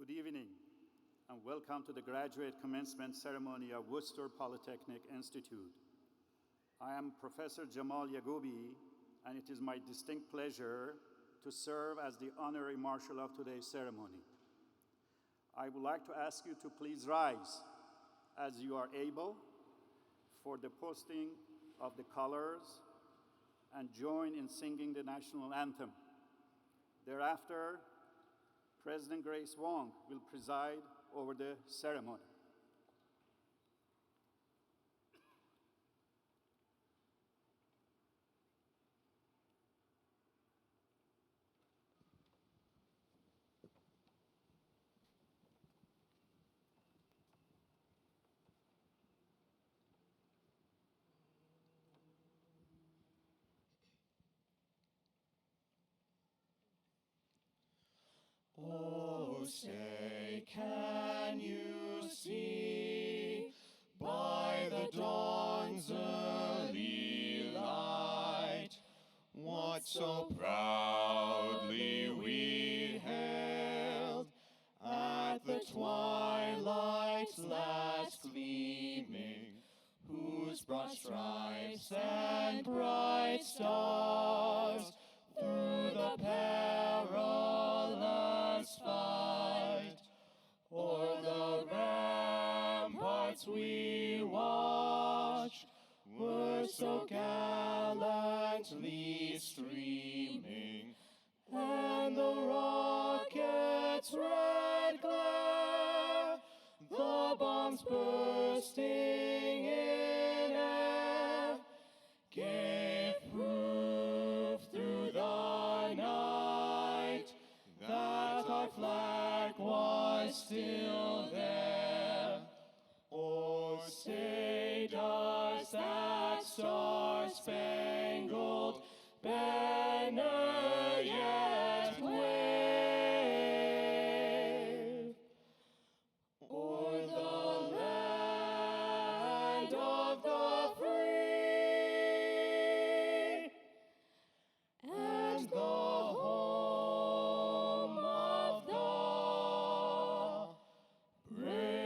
Good evening, and welcome to the graduate commencement ceremony of Worcester Polytechnic Institute. I am Professor Jamal Yagoubi, and it is my distinct pleasure to serve as the honorary marshal of today's ceremony. I would like to ask you to please rise as you are able for the posting of the colors and join in singing the national anthem. Thereafter, President Grace Wong will preside over the ceremony. Oh, say, can you see by the dawn's early light what so proudly we hailed at the twilight's last gleaming, whose broad stripes and bright stars through the perilous fight o'er the ramparts we watched were so gallantly streaming, and the rocket's red glare, the bombs bursting in air, gave proof through the night that our flag was still there. Oh, say does that star-spangled banner yet wave o'er the land of the free and the home of the brave?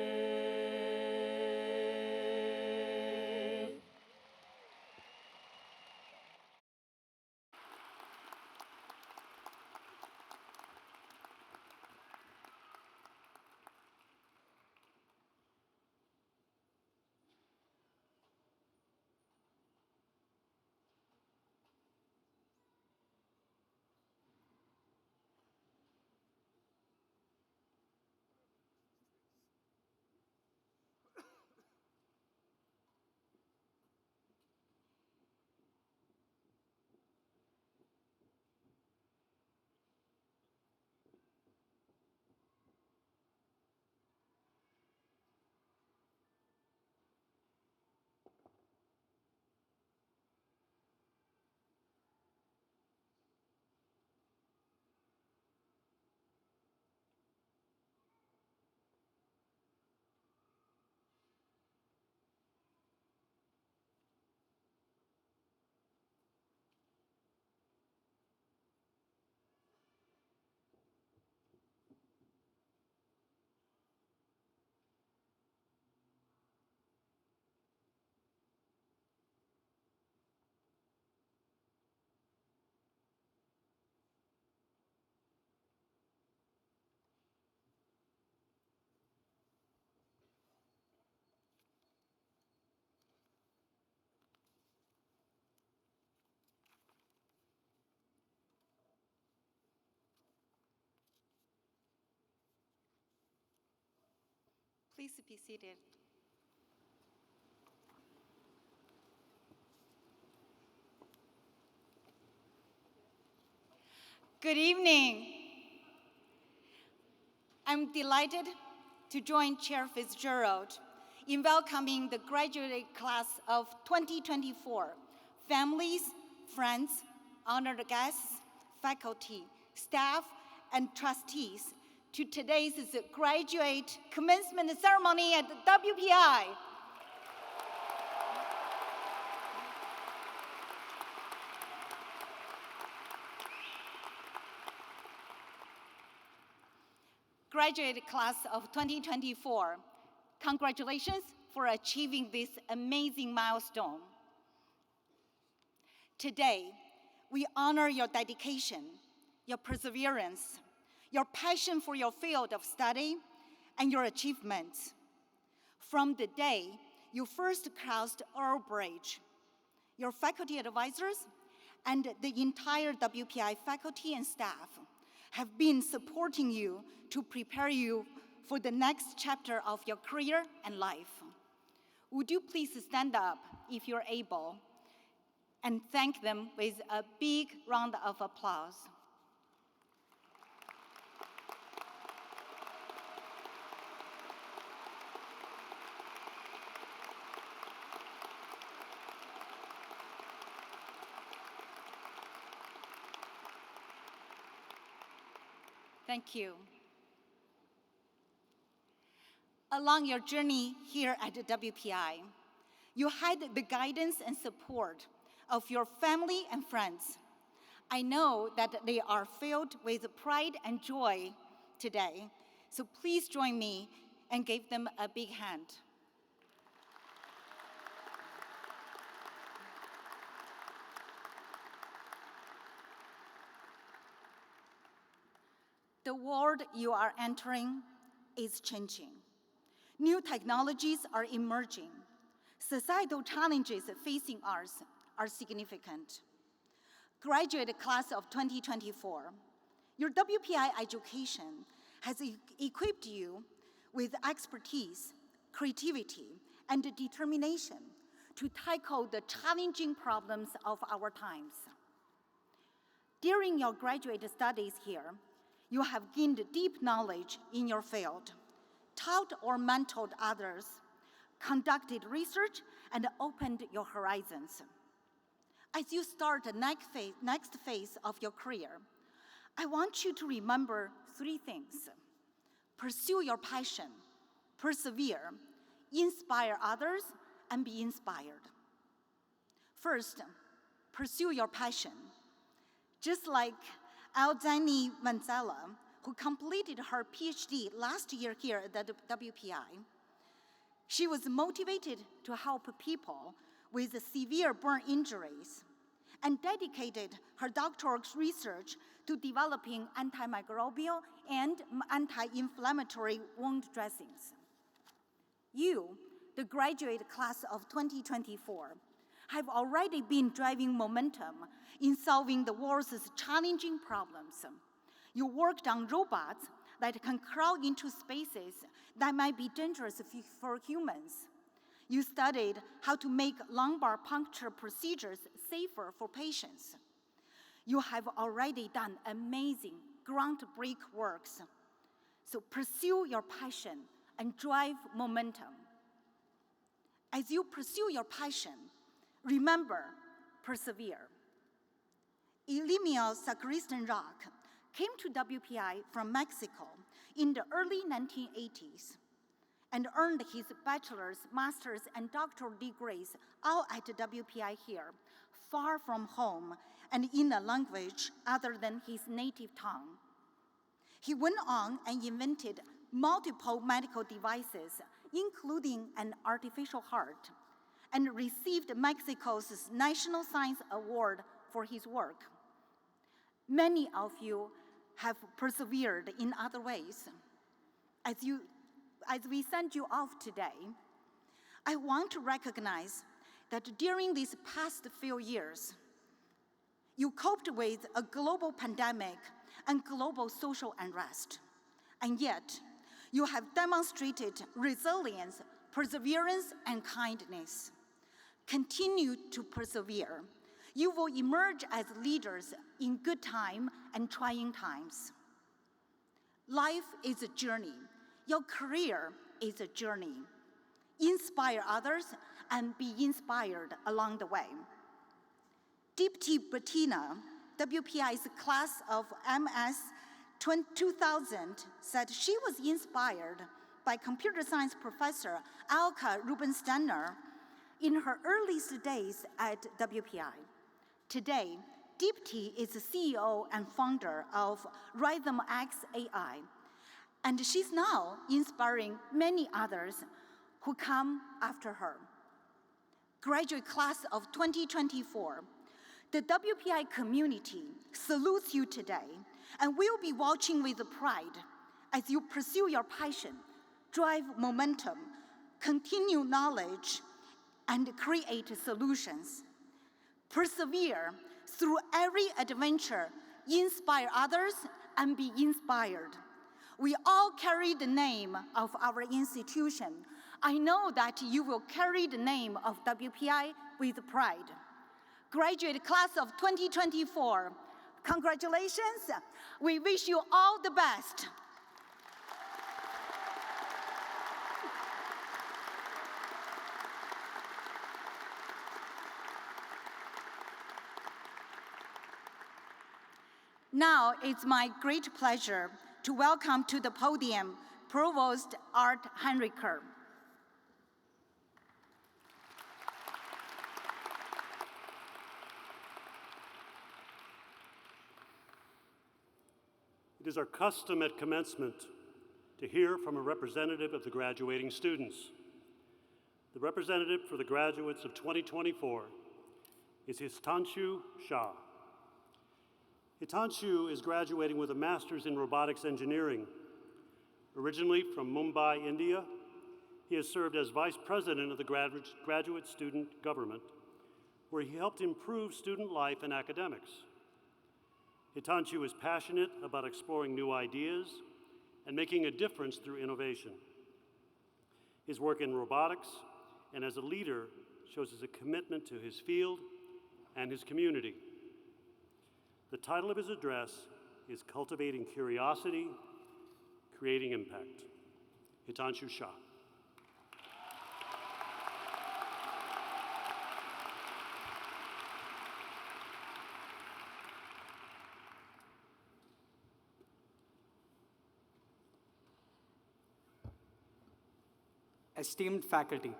Please be seated. Good evening. I'm delighted to join Chair Fitzgerald in welcoming the graduate class of 2024, families, friends, honored guests, faculty, staff, and trustees to today's graduate commencement ceremony at the WPI. graduate class of 2024, congratulations for achieving this amazing milestone. Today, we honor your dedication, your perseverance, your passion for your field of study, and your achievements. From the day you first crossed Earl Bridge, your faculty advisors and the entire WPI faculty and staff have been supporting you to prepare you for the next chapter of your career and life. Would you please stand up if you're able and thank them with a big round of applause. Thank you. Along your journey here at WPI, you had the guidance and support of your family and friends. I know that they are filled with pride and joy today, so please join me and give them a big hand. The world you are entering is changing. New technologies are emerging. Societal challenges facing us are significant. Graduate class of 2024, your WPI education has equipped you with expertise, creativity, and determination to tackle the challenging problems of our times. During your graduate studies here, you have gained deep knowledge in your field, taught or mentored others, conducted research, and opened your horizons. As you start the next phase of your career, I want you to remember three things. Pursue your passion, persevere, inspire others, and be inspired. First, pursue your passion. Just like Alzani Manzella, who completed her PhD last year here at the WPI, she was motivated to help people with severe burn injuries and dedicated her doctoral research to developing antimicrobial and anti-inflammatory wound dressings. You, the graduate class of 2024, have already been driving momentum in solving the world's challenging problems. You worked on robots that can crawl into spaces that might be dangerous for humans. You studied how to make lumbar puncture procedures safer for patients. You have already done amazing, groundbreaking works. So pursue your passion and drive momentum. As you pursue your passion, remember, persevere. Elimio Sacristan Rock came to WPI from Mexico in the early 1980s and earned his bachelor's, master's, and doctoral degrees all at WPI here, far from home and in a language other than his native tongue. He went on and invented multiple medical devices, including an artificial heart, and received Mexico's National Science Award for his work. Many of you have persevered in other ways. As we send you off today, I want to recognize that during these past few years, you coped with a global pandemic and global social unrest, and yet you have demonstrated resilience, perseverance, and kindness. Continue to persevere. You will emerge as leaders in good time and trying times. Life is a journey. Your career is a journey. Inspire others and be inspired along the way. Deepti Bettina, WPI's class of MS 2000, said she was inspired by computer science professor Alka Rubinsteiner in her earliest days at WPI. Today, Deepti is the CEO and founder of RhythmX AI, and she's now inspiring many others who come after her. Graduate class of 2024, the WPI community salutes you today and will be watching with pride as you pursue your passion, drive momentum, continue knowledge, and create solutions. Persevere through every adventure, inspire others, and be inspired. We all carry the name of our institution. I know that you will carry the name of WPI with pride. Graduate class of 2024, congratulations. We wish you all the best. Now it's my great pleasure to welcome to the podium Provost Art Henriker. It is our custom at commencement to hear from a representative of the graduating students. The representative for the graduates of 2024 is Hitanshu Shah. Hitanshu is graduating with a master's in robotics engineering. Originally from Mumbai, India, he has served as vice president of the graduate student government, where he helped improve student life and academics. Hitanshu is passionate about exploring new ideas and making a difference through innovation. His work in robotics and as a leader shows his commitment to his field and his community. The title of his address is Cultivating Curiosity, Creating Impact. Hitanshu Shah. Esteemed faculty,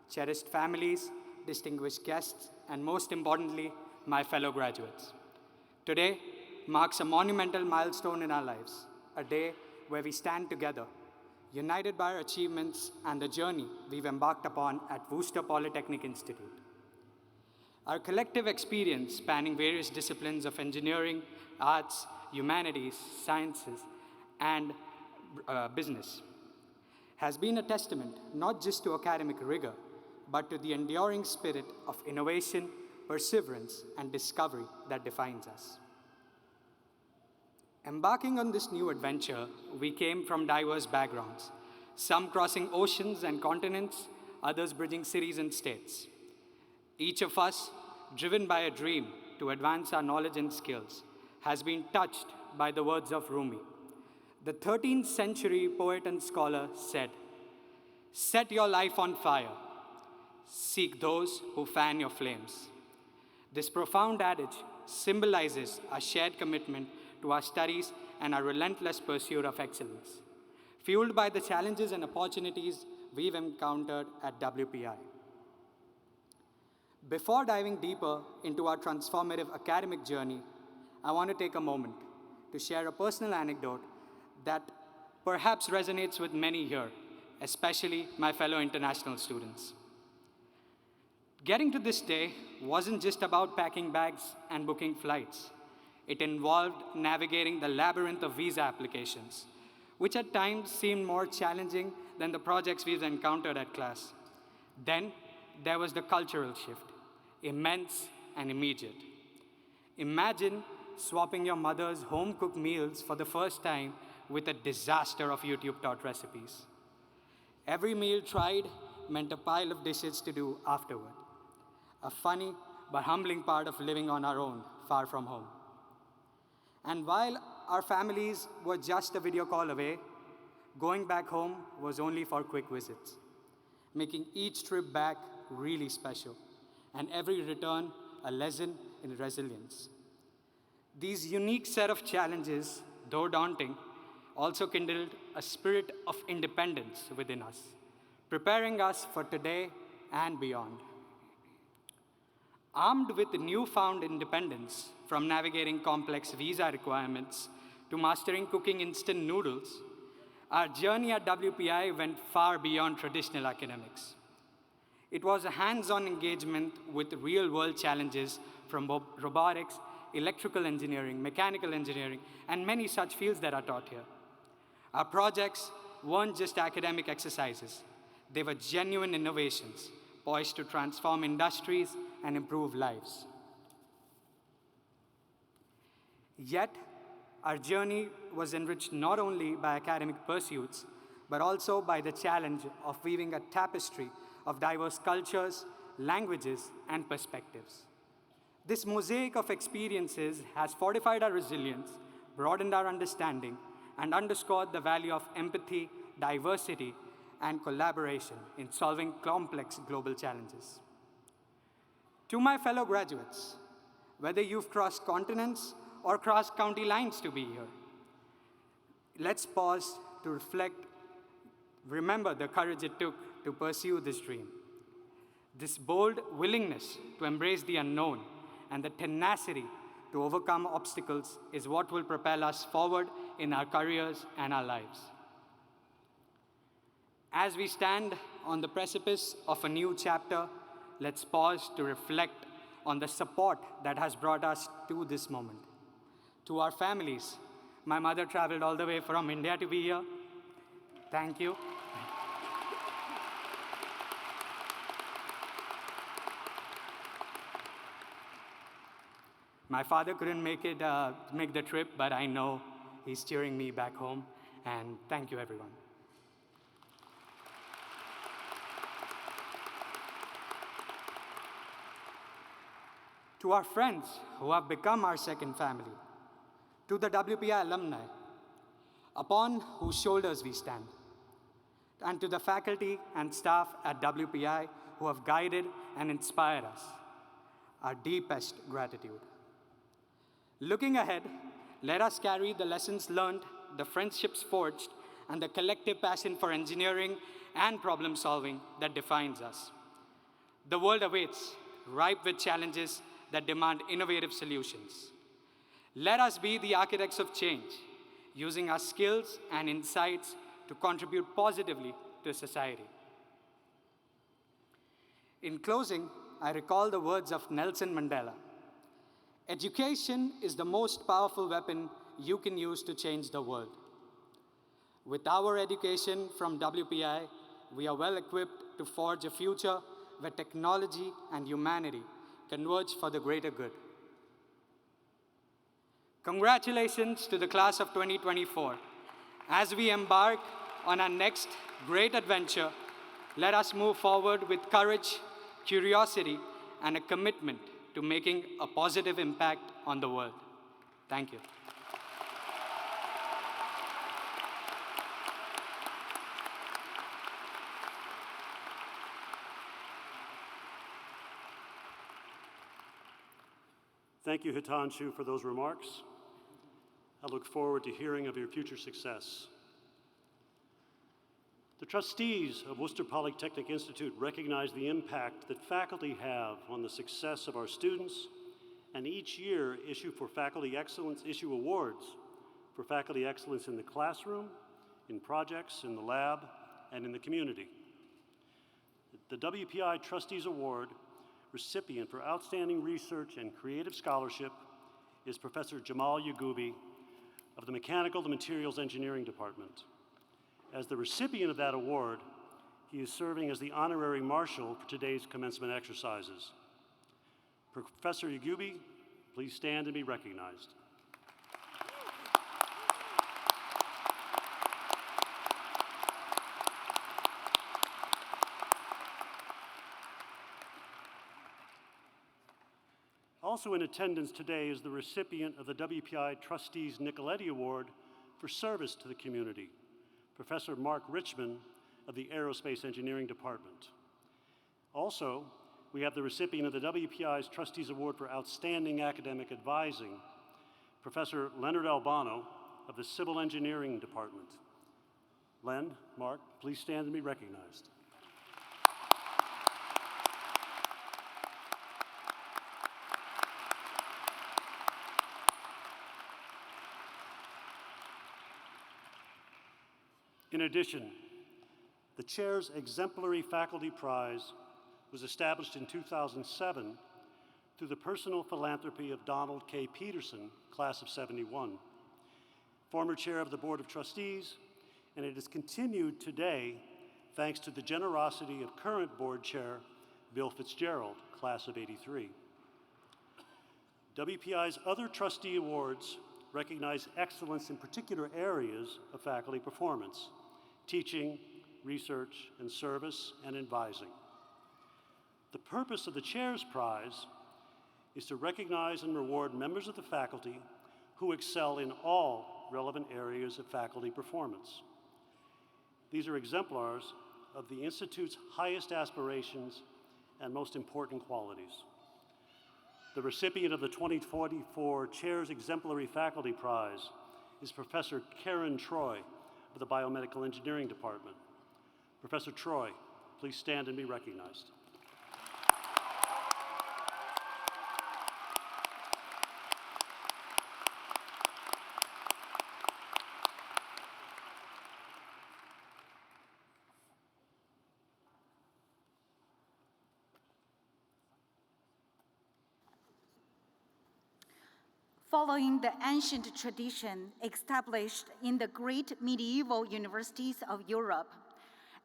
cherished families, distinguished guests, and most importantly, my fellow graduates. Today marks a monumental milestone in our lives, a day where we stand together, united by our achievements and the journey we've embarked upon at Worcester Polytechnic Institute. Our collective experience spanning various disciplines of engineering, arts, humanities, sciences, and business has been a testament not just to academic rigor, but to the enduring spirit of innovation, perseverance, and discovery that defines us. Embarking on this new adventure, we came from diverse backgrounds, some crossing oceans and continents, others bridging cities and states. Each of us, driven by a dream to advance our knowledge and skills, has been touched by the words of Rumi. The 13th century poet and scholar said, "Set your life on fire. Seek those who fan your flames." This profound adage symbolizes our shared commitment to our studies and our relentless pursuit of excellence, fueled by the challenges and opportunities we've encountered at WPI. Before diving deeper into our transformative academic journey, I want to take a moment to share a personal anecdote that perhaps resonates with many here, especially my fellow international students. Getting to this day wasn't just about packing bags and booking flights. It involved navigating the labyrinth of visa applications, which at times seemed more challenging than the projects we've encountered at class. Then there was the cultural shift, immense and immediate. Imagine swapping your mother's home-cooked meals for the first time with a disaster of YouTube-taught recipes. Every meal tried meant a pile of dishes to do afterward. A funny but humbling part of living on our own, far from home. And while our families were just a video call away, going back home was only for quick visits, making each trip back really special, and every return a lesson in resilience. These unique set of challenges, though daunting, also kindled a spirit of independence within us, preparing us for today and beyond. Armed with newfound independence, from navigating complex visa requirements to mastering cooking instant noodles, Our journey at WPI went far beyond traditional academics. It was a hands-on engagement with real-world challenges from robotics, electrical engineering, mechanical engineering, and many such fields that are taught here. Our projects weren't just academic exercises. They were genuine innovations, poised to transform industries and improve lives. Yet, our journey was enriched not only by academic pursuits, but also by the challenge of weaving a tapestry of diverse cultures, languages, and perspectives. This mosaic of experiences has fortified our resilience, broadened our understanding, and underscored the value of empathy, diversity, and collaboration in solving complex global challenges. To my fellow graduates, whether you've crossed continents or crossed county lines to be here, let's pause to reflect, remember the courage it took to pursue this dream. This bold willingness to embrace the unknown and the tenacity to overcome obstacles is what will propel us forward in our careers and our lives. As we stand on the precipice of a new chapter, let's pause to reflect on the support that has brought us to this moment. To our families, my mother traveled all the way from India to be here. Thank you. My father couldn't make the trip, but I know he's cheering me back home, and thank you, everyone. To our friends who have become our second family, to the WPI alumni, upon whose shoulders we stand, and to the faculty and staff at WPI who have guided and inspired us, our deepest gratitude. Looking ahead, let us carry the lessons learned, the friendships forged, and the collective passion for engineering and problem solving that defines us. The world awaits, ripe with challenges that demand innovative solutions. Let us be the architects of change, using our skills and insights to contribute positively to society. In closing, I recall the words of Nelson Mandela. Education is the most powerful weapon you can use to change the world. With our education from WPI, we are well equipped to forge a future where technology and humanity converge for the greater good. Congratulations to the class of 2024. As we embark on our next great adventure, let us move forward with courage, curiosity, and a commitment to making a positive impact on the world. Thank you. Thank you, Hitanshu, for those remarks. I look forward to hearing of your future success. The trustees of Worcester Polytechnic Institute recognize the impact that faculty have on the success of our students, and each year issue awards for faculty excellence in the classroom, in projects, in the lab, and in the community. The WPI Trustees Award recipient for outstanding research and creative scholarship is Professor Jamal Yagoubi of the Mechanical and Materials Engineering Department. As the recipient of that award, he is serving as the honorary marshal for today's commencement exercises. Professor Yagoubi, please stand and be recognized. Also in attendance today is the recipient of the WPI Trustees Nicoletti Award for service to the community, Professor Mark Richmond of the Aerospace Engineering Department. Also, we have the recipient of the WPI's Trustees Award for Outstanding Academic Advising, Professor Leonard Albano of the Civil Engineering Department. Len, Mark, please stand and be recognized. In addition, the Chair's Exemplary Faculty Prize was established in 2007 through the personal philanthropy of Donald K. Peterson, class of '71, former Chair of the Board of Trustees, and it is continued today thanks to the generosity of current Board Chair Bill Fitzgerald, class of '83. WPI's other trustee awards recognize excellence in particular areas of faculty performance: teaching, research, and service, and advising. The purpose of the Chair's Prize is to recognize and reward members of the faculty who excel in all relevant areas of faculty performance. These are exemplars of the Institute's highest aspirations and most important qualities. The recipient of the 2024 Chair's Exemplary Faculty Prize is Professor Karen Troy of the Biomedical Engineering Department. Professor Troy, please stand and be recognized. Following the ancient tradition established in the great medieval universities of Europe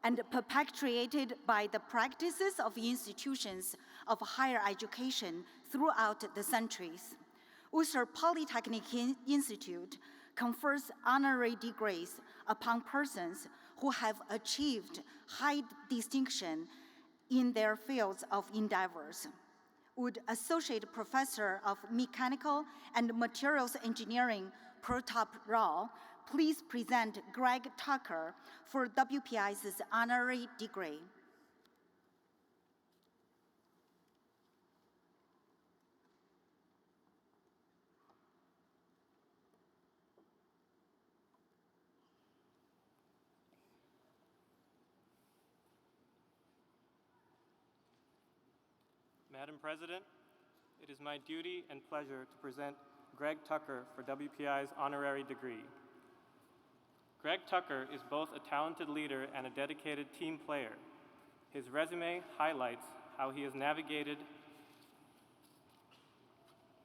and perpetuated by the practices of institutions of higher education throughout the centuries, Worcester Polytechnic Institute confers honorary degrees upon persons who have achieved high distinction in their fields of endeavors. Would Associate Professor of Mechanical and Materials Engineering Pratap Rao please present Greg Tucker for WPI's honorary degree? Madam President, it is my duty and pleasure to present Greg Tucker for WPI's honorary degree. Greg Tucker is both a talented leader and a dedicated team player. His resume highlights how he has navigated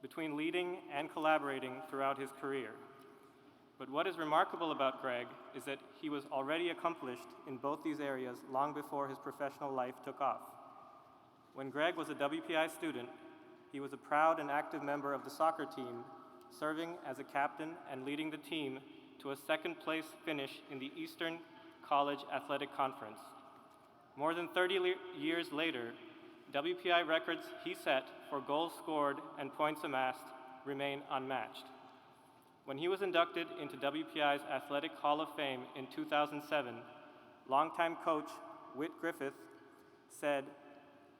between leading and collaborating throughout his career. But what is remarkable about Greg is that he was already accomplished in both these areas long before his professional life took off. When Greg was a WPI student, he was a proud and active member of the soccer team, serving as a captain and leading the team to a second-place finish in the Eastern College Athletic Conference. More than 30 years later, WPI records he set for goals scored and points amassed remain unmatched. When he was inducted into WPI's Athletic Hall of Fame in 2007, longtime coach Whit Griffith said,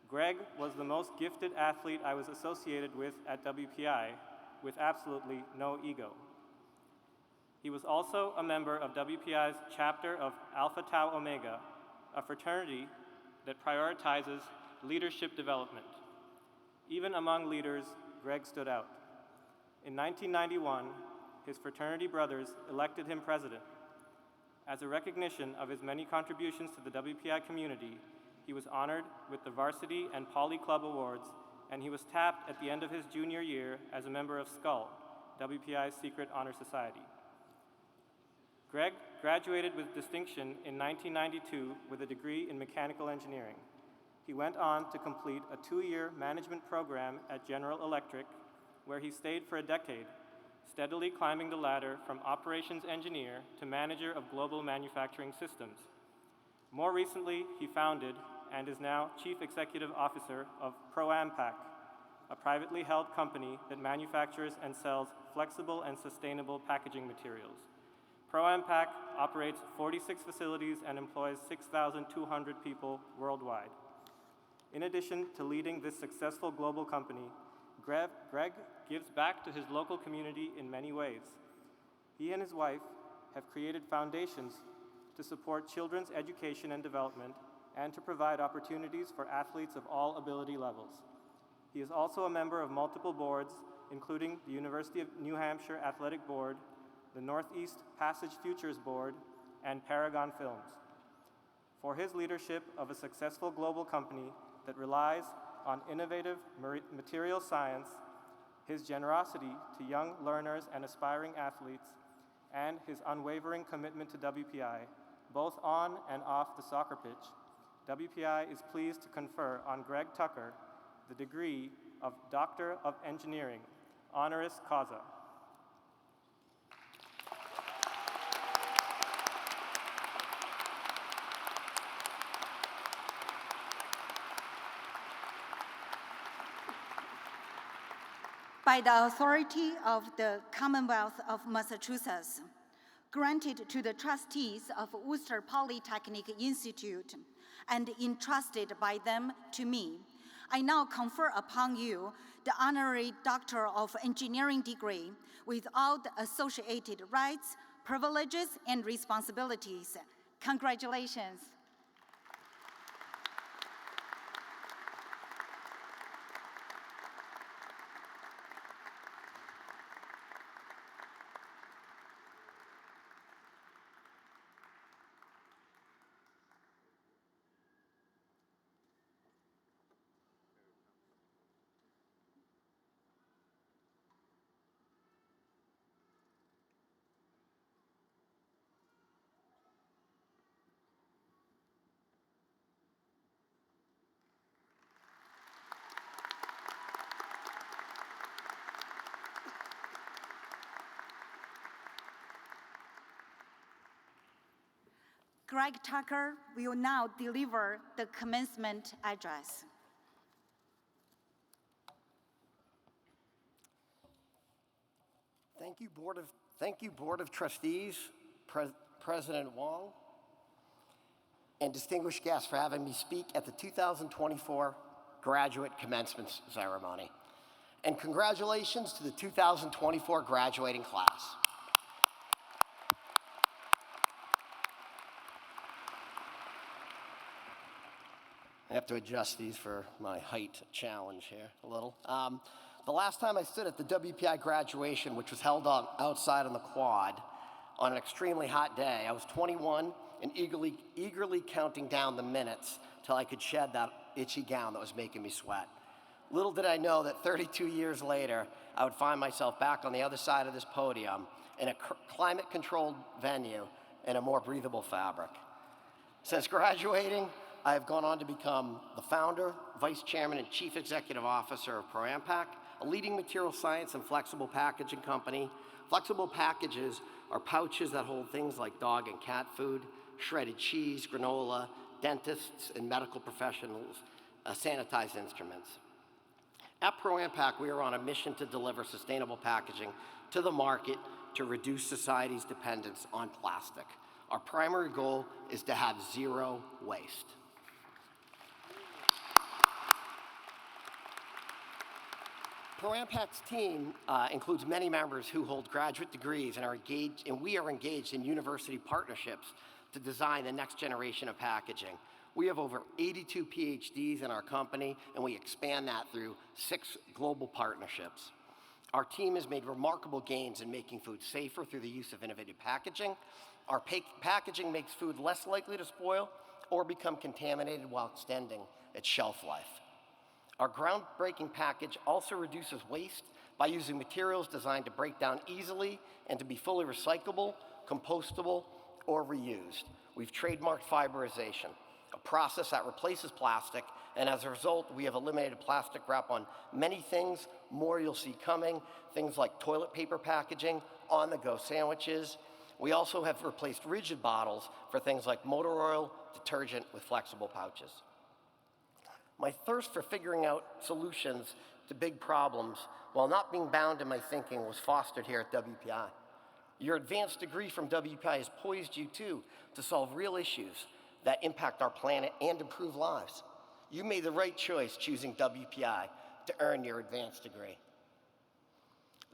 "Greg was the most gifted athlete I was associated with at WPI, with absolutely no ego." He was also a member of WPI's chapter of Alpha Tau Omega, a fraternity that prioritizes leadership development. Even among leaders, Greg stood out. In 1991, his fraternity brothers elected him president. As a recognition of his many contributions to the WPI community, he was honored with the Varsity and Poly Club Awards, and he was tapped at the end of his junior year as a member of SCUL, WPI's secret honor society. Greg graduated with distinction in 1992 with a degree in mechanical engineering. He went on to complete a 2-year management program at General Electric, where he stayed for a decade, steadily climbing the ladder from operations engineer to manager of global manufacturing systems. More recently, he founded and is now Chief Executive Officer of ProAmPac, a privately held company that manufactures and sells flexible and sustainable packaging materials. ProAmPac operates 46 facilities and employs 6,200 people worldwide. In addition to leading this successful global company, Greg gives back to his local community in many ways. He and his wife have created foundations to support children's education and development and to provide opportunities for athletes of all ability levels. He is also a member of multiple boards, including the University of New Hampshire Athletic Board, the Northeast Passage Futures Board, and Paragon Films, for his leadership of a successful global company that relies on innovative material science, his generosity to young learners and aspiring athletes, and his unwavering commitment to WPI, both on and off the soccer pitch. WPI is pleased to confer on Greg Tucker the degree of Doctor of Engineering, honoris causa. By the authority of the Commonwealth of Massachusetts, granted to the trustees of Worcester Polytechnic Institute, and entrusted by them to me, I now confer upon you the honorary Doctor of Engineering degree with all the associated rights, privileges, and responsibilities. Congratulations. Greg Tucker will now deliver the commencement address. Thank you, Board of Trustees, President Wong, and distinguished guests for having me speak at the 2024 graduate commencement ceremony. And congratulations to the 2024 graduating class. I have to adjust these for my height challenge here a little. The last time I stood at the WPI graduation, which was held outside on the quad on an extremely hot day, I was 21 and eagerly counting down the minutes till I could shed that itchy gown that was making me sweat. Little did I know that 32 years later, I would find myself back on the other side of this podium in a climate-controlled venue in a more breathable fabric. Since graduating, I have gone on to become the founder, vice chairman, and chief executive officer of ProAmpac, a leading material science and flexible packaging company. Flexible packages are pouches that hold things like dog and cat food, shredded cheese, granola, dentists, and medical professionals, sanitized instruments. At ProAmpac, we are on a mission to deliver sustainable packaging to the market to reduce society's dependence on plastic. Our primary goal is to have zero waste. ProAmpac's team includes many members who hold graduate degrees and we are engaged in university partnerships to design the next generation of packaging. We have over 82 PhDs in our company, and we expand that through 6 global partnerships. Our team has made remarkable gains in making food safer through the use of innovative packaging. Our packaging makes food less likely to spoil or become contaminated while extending its shelf life. Our groundbreaking package also reduces waste by using materials designed to break down easily and to be fully recyclable, compostable, or reused. We've trademarked fiberization, a process that replaces plastic, and as a result, we have eliminated plastic wrap on many things. More you'll see coming, things like toilet paper packaging, on-the-go sandwiches. We also have replaced rigid bottles for things like motor oil, detergent with flexible pouches. My thirst for figuring out solutions to big problems while not being bound in my thinking was fostered here at WPI. Your advanced degree from WPI has poised you too to solve real issues that impact our planet and improve lives. You made the right choice choosing WPI to earn your advanced degree.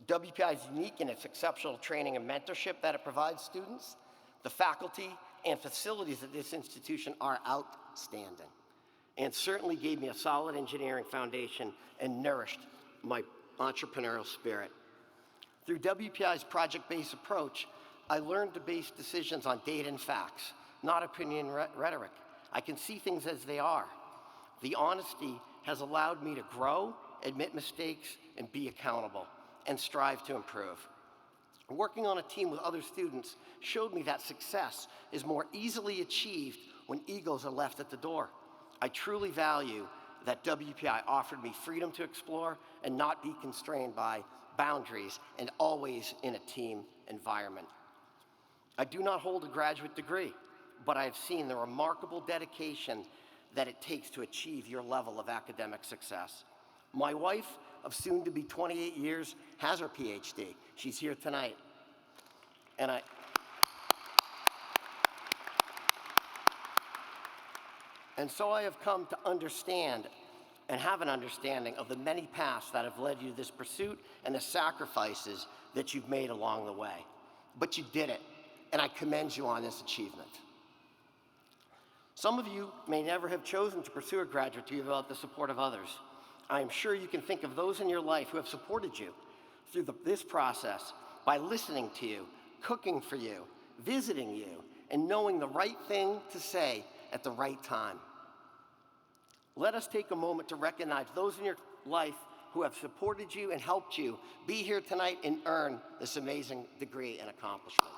WPI is unique in its exceptional training and mentorship that it provides students. The faculty and facilities at this institution are outstanding and certainly gave me a solid engineering foundation and nourished my entrepreneurial spirit. Through WPI's project-based approach, I learned to base decisions on data and facts, not opinion rhetoric. I can see things as they are. The honesty has allowed me to grow, admit mistakes, and be accountable, and strive to improve. Working on a team with other students showed me that success is more easily achieved when egos are left at the door. I truly value that WPI offered me freedom to explore and not be constrained by boundaries, and always in a team environment. I do not hold a graduate degree, but I have seen the remarkable dedication that it takes to achieve your level of academic success. My wife of soon to be 28 years has her PhD. She's here tonight. And so I have come to understand and have an understanding of the many paths that have led you to this pursuit and the sacrifices that you've made along the way. But you did it, and I commend you on this achievement. Some of you may never have chosen to pursue a graduate degree without the support of others. I am sure you can think of those in your life who have supported you through this process by listening to you, cooking for you, visiting you, and knowing the right thing to say at the right time. Let us take a moment to recognize those in your life who have supported you and helped you be here tonight and earn this amazing degree and accomplishment.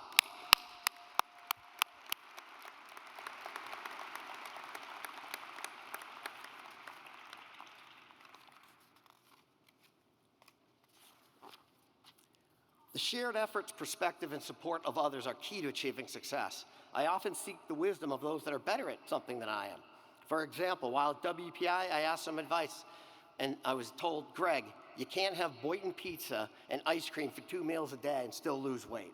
The shared efforts, perspective, and support of others are key to achieving success. I often seek the wisdom of those that are better at something than I am. For example, while at WPI, I asked some advice, and I was told, Greg, you can't have Boynton pizza and ice cream for 2 meals a day and still lose weight.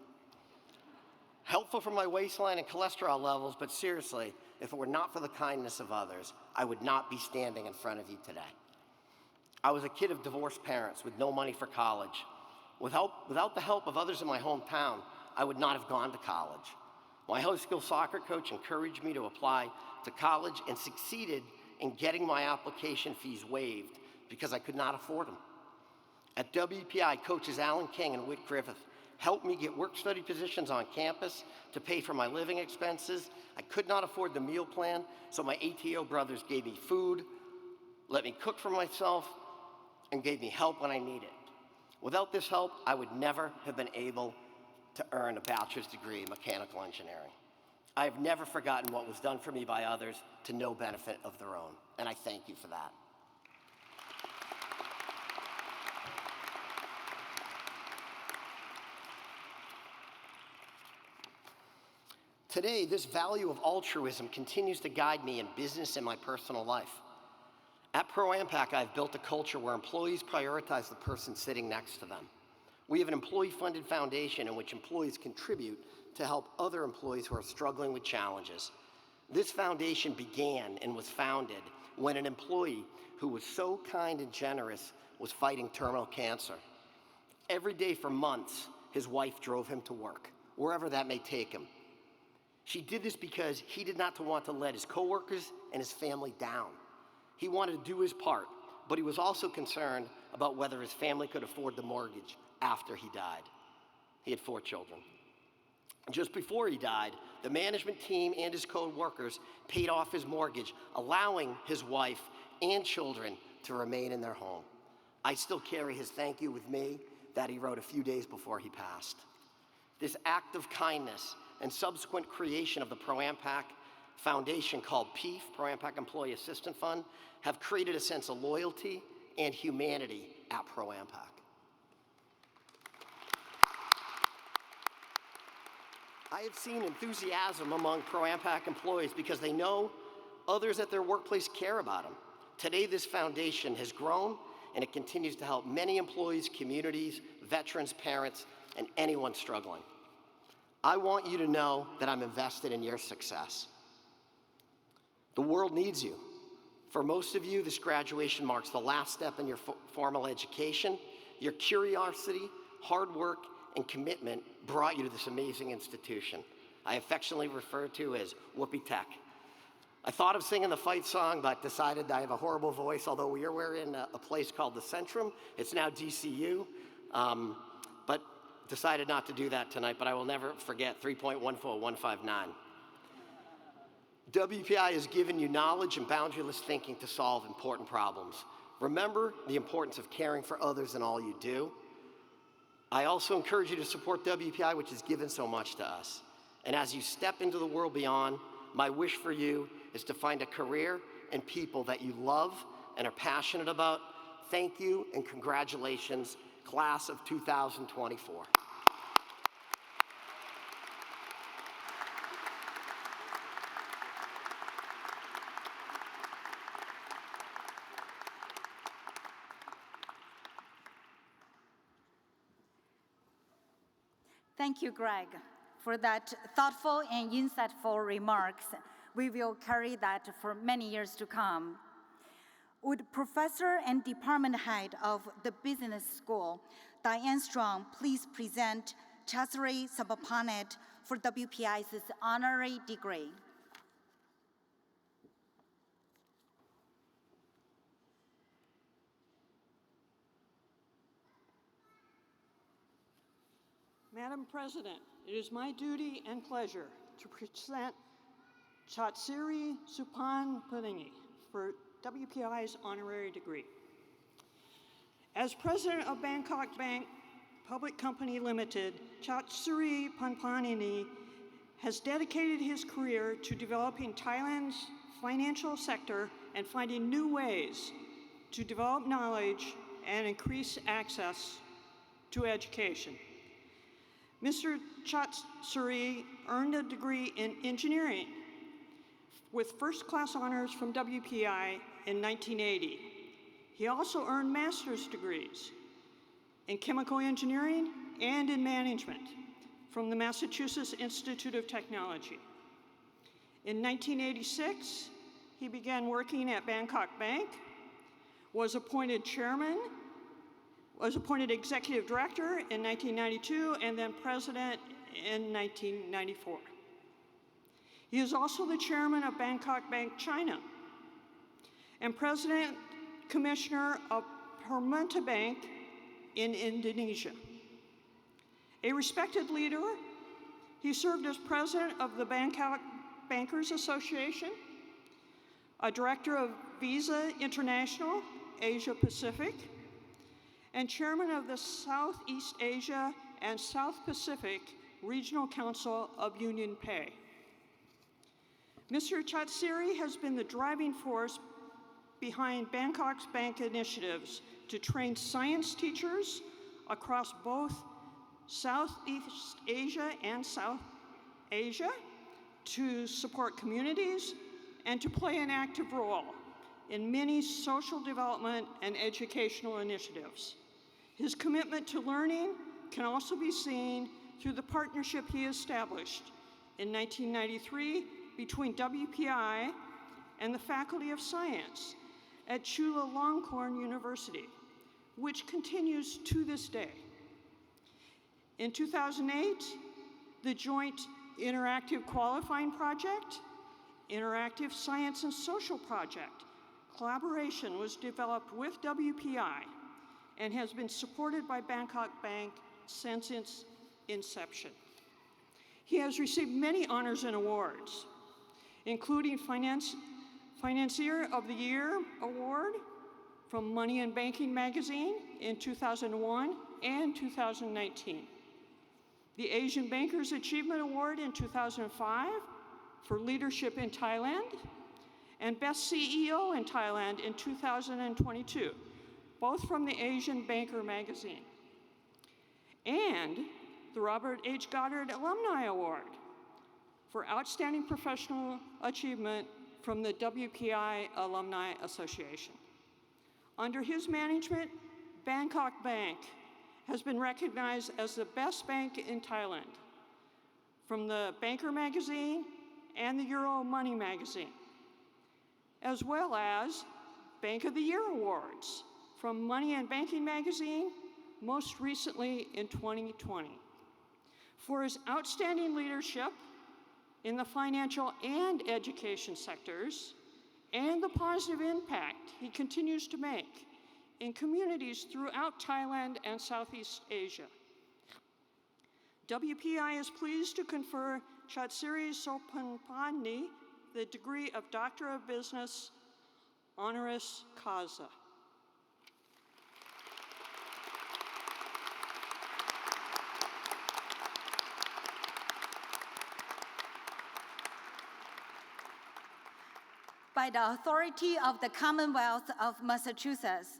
Helpful for my waistline and cholesterol levels, but seriously, if it were not for the kindness of others, I would not be standing in front of you today. I was a kid of divorced parents with no money for college. Without the help of others in my hometown, I would not have gone to college. My high school soccer coach encouraged me to apply to college and succeeded in getting my application fees waived because I could not afford them. At WPI, coaches Alan King and Whit Griffith helped me get work-study positions on campus to pay for my living expenses. I could not afford the meal plan, so my ATO brothers gave me food, let me cook for myself, and gave me help when I needed it. Without this help, I would never have been able to earn a bachelor's degree in mechanical engineering. I have never forgotten what was done for me by others to no benefit of their own, and I thank you for that. Today, this value of altruism continues to guide me in business and my personal life. At Pro-AMPAC, I've built a culture where employees prioritize the person sitting next to them. We have an employee-funded foundation in which employees contribute to help other employees who are struggling with challenges. This foundation began and was founded when an employee who was so kind and generous was fighting terminal cancer. Every day for months, his wife drove him to work, wherever that may take him. She did this because he did not want to let his coworkers and his family down. He wanted to do his part, but he was also concerned about whether his family could afford the mortgage after he died. He had 4 children. Just before he died, the management team and his co-workers paid off his mortgage, allowing his wife and children to remain in their home. I still carry his thank you with me that he wrote a few days before he passed. This act of kindness and subsequent creation of the Pro-AMPAC Foundation called PEAF, Pro-AMPAC Employee Assistance Fund, have created a sense of loyalty and humanity at Pro-AMPAC. I have seen enthusiasm among Pro-AMPAC employees because they know others at their workplace care about them. Today, this foundation has grown, and it continues to help many employees, communities, veterans, parents, and anyone struggling. I want you to know that I'm invested in your success. The world needs you. For most of you, this graduation marks the last step in your formal education. Your curiosity, hard work, and commitment brought you to this amazing institution I affectionately refer to as Whoopie Tech. I thought of singing the fight song, but decided I have a horrible voice, although we're in a place called the Centrum. It's now DCU. But Decided not to do that tonight, but I will never forget 3.14159. WPI has given you knowledge and boundaryless thinking to solve important problems. Remember the importance of caring for others in all you do. I also encourage you to support WPI, which has given so much to us. And as you step into the world beyond, my wish for you is to find a career and people that you love and are passionate about. Thank you and congratulations, class of 2024. Thank you, Greg, for that thoughtful and insightful remarks. We will carry that for many years to come. Would Professor and Department Head of the Business School, Diane Strong, please present Chasuri Sabapanet for WPI's honorary degree? Madam President, it is my duty and pleasure to present Chatsiri Supan Paningi for WPI's honorary degree. As president of Bangkok Bank Public Company Limited, Chatsuri Panpanini has dedicated his career to developing Thailand's financial sector and finding new ways to develop knowledge and increase access to education. Mr. Chatsuri earned a degree in engineering with first-class honors from WPI in 1980. He also earned master's degrees in chemical engineering and in management from the Massachusetts Institute of Technology. In 1986, he began working at Bangkok Bank, was appointed executive director in 1992, and then president in 1994. He is also the chairman of Bangkok Bank China and president commissioner of Permata Bank in Indonesia. A respected leader, he served as president of the Bangkok Bankers Association, a director of Visa International Asia Pacific, and chairman of the Southeast Asia and South Pacific Regional Council of UnionPay. Mr. Chatsiri has been the driving force behind Bangkok's bank initiatives to train science teachers across both Southeast Asia and South Asia, to support communities, and to play an active role in many social development and educational initiatives. His commitment to learning can also be seen through the partnership he established in 1993 between WPI and the Faculty of Science at Chulalongkorn University, which continues to this day. In 2008, the joint Interactive Qualifying Project, Interactive Science and Social Project collaboration was developed with WPI and has been supported by Bangkok Bank since its inception. He has received many honors and awards, including Financier of the Year Award from Money and Banking magazine in 2001 and 2019. The Asian Bankers Achievement Award in 2005 for leadership in Thailand, and Best CEO in Thailand in 2022, both from the Asian Banker magazine. And the Robert H. Goddard Alumni Award for outstanding professional achievement from the WPI Alumni Association. Under his management, Bangkok Bank has been recognized as the best bank in Thailand from the Banker magazine and the Euro Money magazine, as well as Bank of the Year awards from Money and Banking magazine, most recently in 2020. For his outstanding leadership in the financial and education sectors, and the positive impact he continues to make in communities throughout Thailand and Southeast Asia. WPI is pleased to confer Chatsiri Sopanpani the degree of Doctor of Business, honoris causa. By the authority of the Commonwealth of Massachusetts,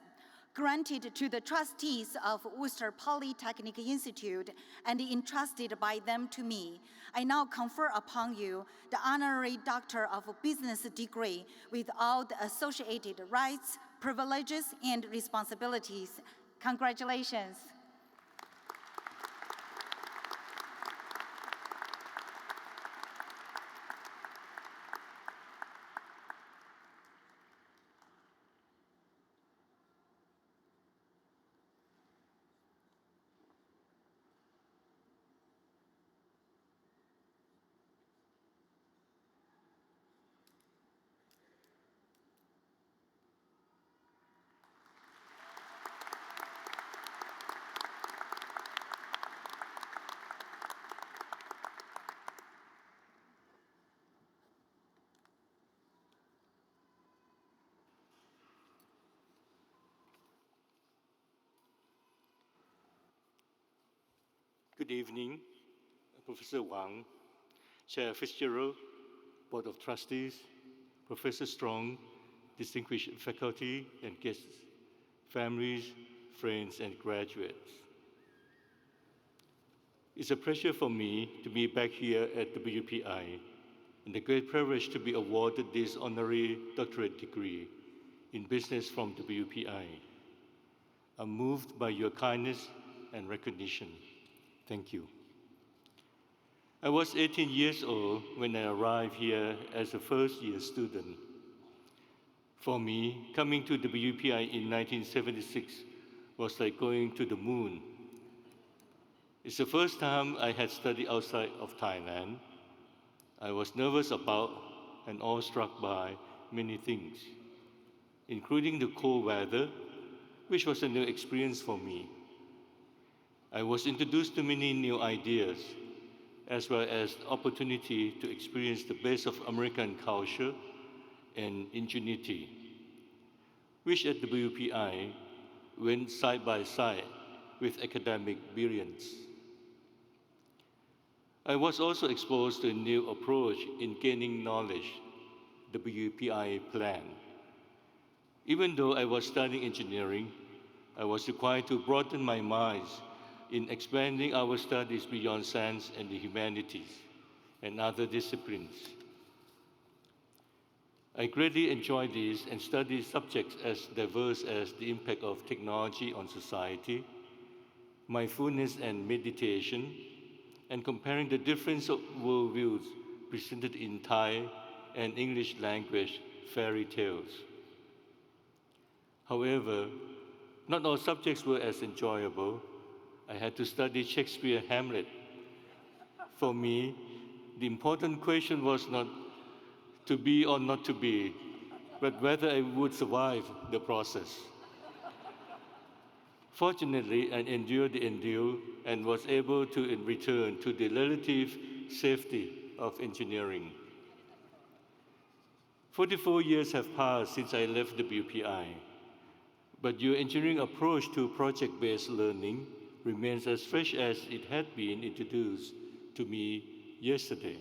granted to the trustees of Worcester Polytechnic Institute and entrusted by them to me, I now confer upon you the honorary Doctor of Business degree with all the associated rights, privileges, and responsibilities. Congratulations. Good evening, Professor Wang, Chair Fitzgerald, Board of Trustees, Professor Strong, distinguished faculty and guests, families, friends, and graduates. It's a pleasure for me to be back here at WPI and a great privilege to be awarded this honorary doctorate degree in business from WPI. I'm moved by your kindness and recognition. Thank you. I was 18 years old when I arrived here as a first-year student. For me, coming to WPI in 1976 was like going to the moon. It's the first time I had studied outside of Thailand. I was nervous about and awestruck by many things, including the cold weather, which was a new experience for me. I was introduced to many new ideas, as well as the opportunity to experience the best of American culture and ingenuity, which at WPI went side by side with academic brilliance. I was also exposed to a new approach in gaining knowledge, the WPI plan. Even though I was studying engineering, I was required to broaden my minds in expanding our studies beyond science and the humanities and other disciplines. I greatly enjoy these and study subjects as diverse as the impact of technology on society, mindfulness and meditation, and comparing the difference of worldviews presented in Thai and English language fairy tales. However, not all subjects were as enjoyable. I had to study Shakespeare Hamlet. For me, the important question was not to be or not to be, but whether I would survive the process. Fortunately, I endured the ordeal and was able to return to the relative safety of engineering. 44 years have passed since I left the WPI, but your engineering approach to project-based learning remains as fresh as it had been introduced to me yesterday.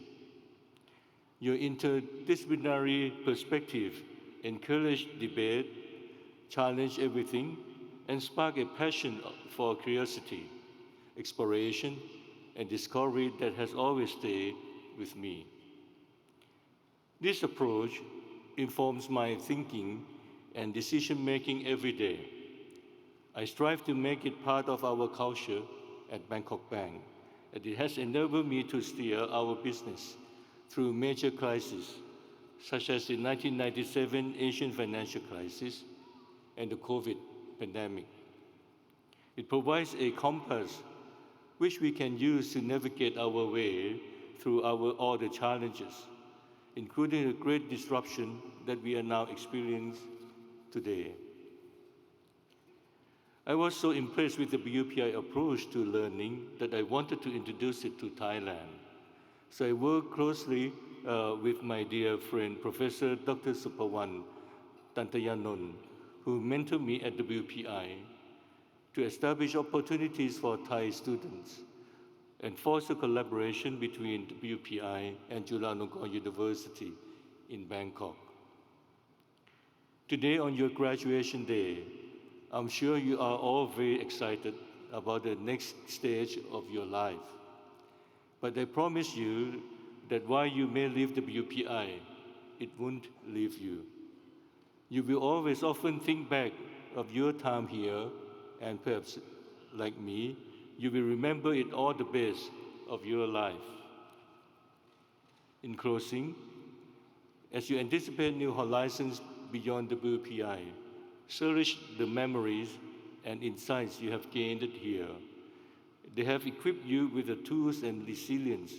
Your interdisciplinary perspective encouraged debate, challenged everything, and sparked a passion for curiosity, exploration, and discovery that has always stayed with me. This approach informs my thinking and decision-making every day. I strive to make it part of our culture at Bangkok Bank, and it has enabled me to steer our business through major crises, such as the 1997 Asian financial crisis and the COVID pandemic. It provides a compass which we can use to navigate our way through all the challenges, including the great disruption that we are now experiencing today. I was so impressed with the BUPI approach to learning that I wanted to introduce it to Thailand. So I worked closely with my dear friend, Professor Dr. Supawan Tantayanon, who mentored me at the BUPI to establish opportunities for Thai students and foster collaboration between the BUPI and Chulalongkorn University in Bangkok. Today, on your graduation day, I'm sure you are all very excited about the next stage of your life. But I promise you that while you may leave the BUPI, it won't leave you. You will always often think back of your time here, and perhaps, like me, you will remember it all the best of your life. In closing, as you anticipate new horizons beyond the BUPI, cherish the memories and insights you have gained here. They have equipped you with the tools and resilience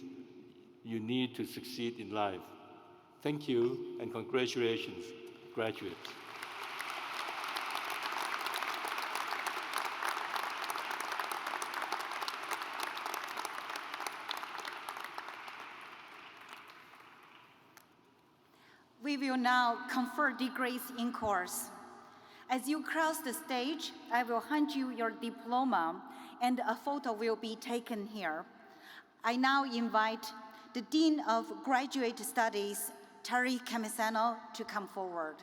you need to succeed in life. Thank you and congratulations, graduates. We will now confer degrees in course. As you cross the stage, I will hand you your diploma and a photo will be taken here. I now invite the Dean of Graduate Studies, Terry Camisano, to come forward.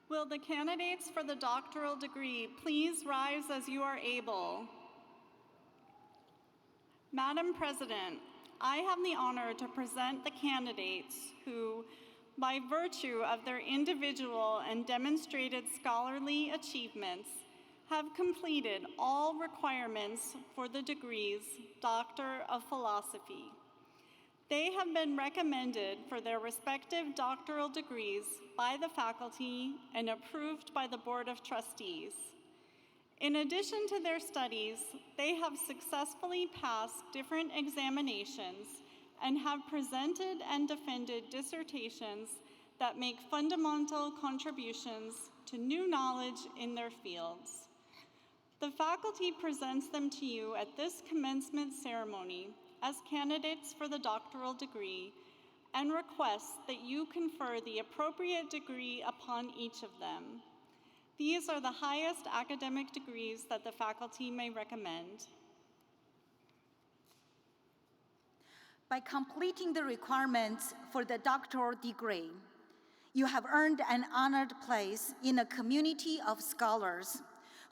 Will the candidates for the doctoral degree please rise as you are able? Madam President, I have the honor to present the candidates who, by virtue of their individual and demonstrated scholarly achievements, have completed all requirements for the degrees Doctor of Philosophy. They have been recommended for their respective doctoral degrees by the faculty and approved by the Board of Trustees. In addition to their studies, they have successfully passed different examinations and have presented and defended dissertations that make fundamental contributions to new knowledge in their fields. The faculty presents them to you at this commencement ceremony as candidates for the doctoral degree and requests that you confer the appropriate degree upon each of them. These are the highest academic degrees that the faculty may recommend. By completing the requirements for the doctoral degree, you have earned an honored place in a community of scholars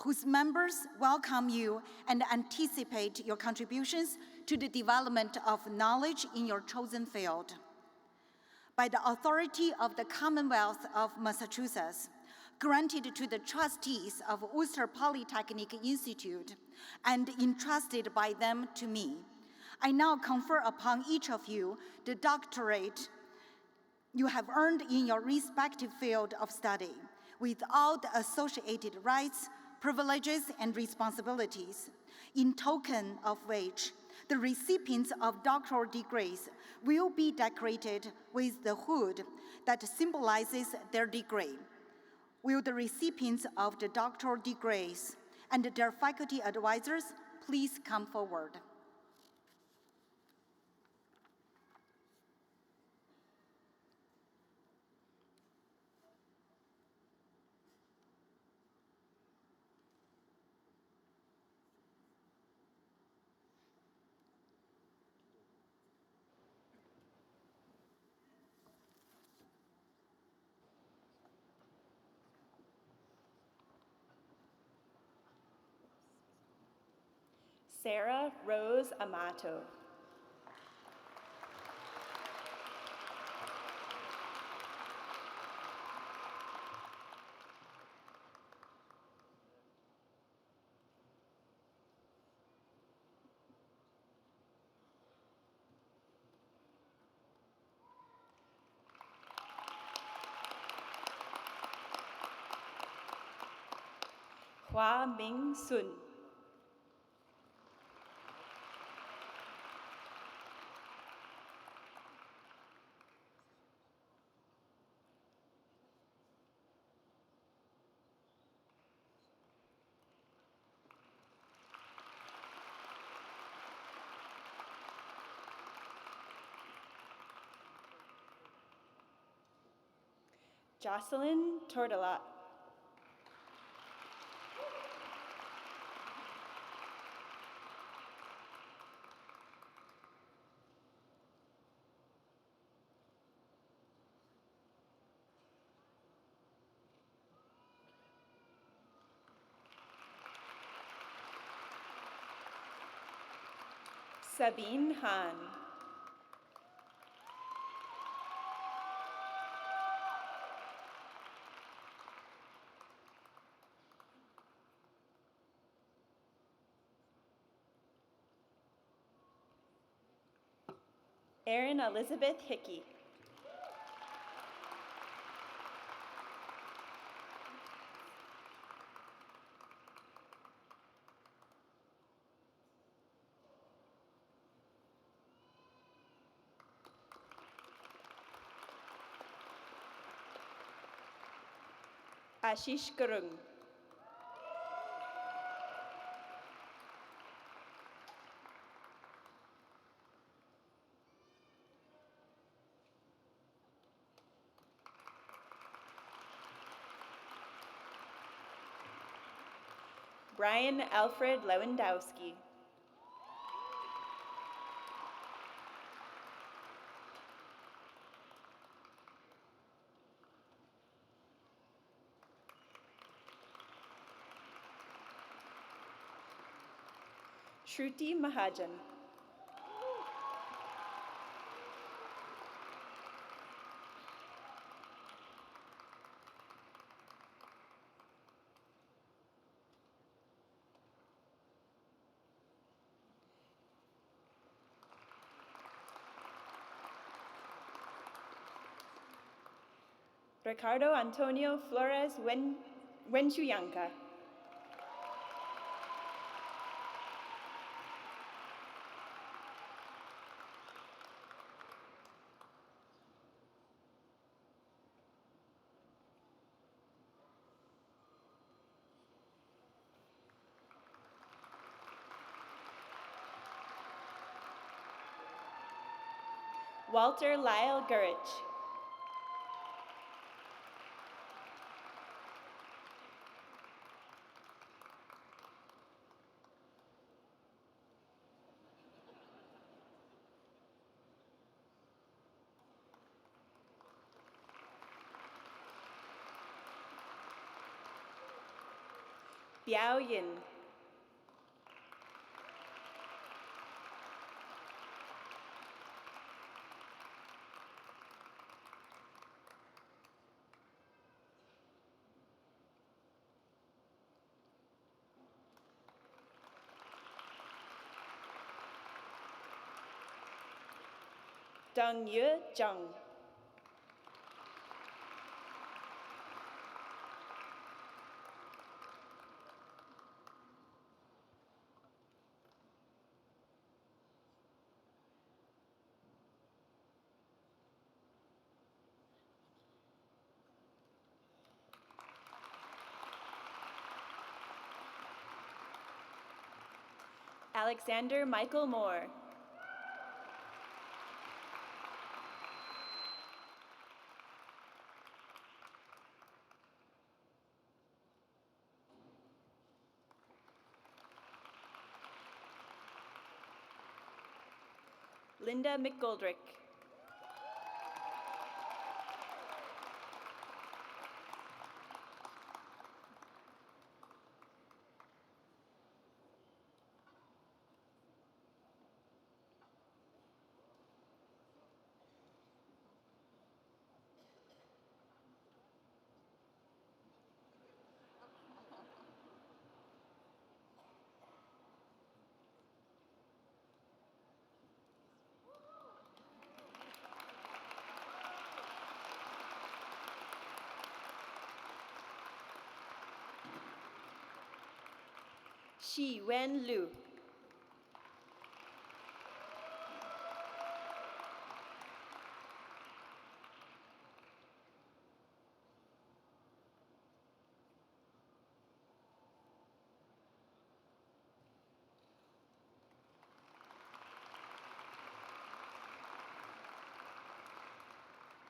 whose members welcome you and anticipate your contributions to the development of knowledge in your chosen field. By the authority of the Commonwealth of Massachusetts, granted to the trustees of Worcester Polytechnic Institute and entrusted by them to me, I now confer upon each of you the doctorate you have earned in your respective field of study, with all the associated rights, privileges, and responsibilities, in token of which the recipients of doctoral degrees will be decorated with the hood that symbolizes their degree. Will the recipients of the doctoral degrees and their faculty advisors please come forward? Sarah Rose Amato. Hua Ming Sun. Jocelyn Tortola. Sabine Han. Erin Elizabeth Hickey. Ashish Gurung. Brian Alfred Lewandowski. Shruti Mahajan. Ricardo Antonio Flores Wenchuyanka. Walter Lyle Gurich. Biao Yin. Dong Yue Zhang. Alexander Michael Moore. Linda McGoldrick. Chi Wen Lu.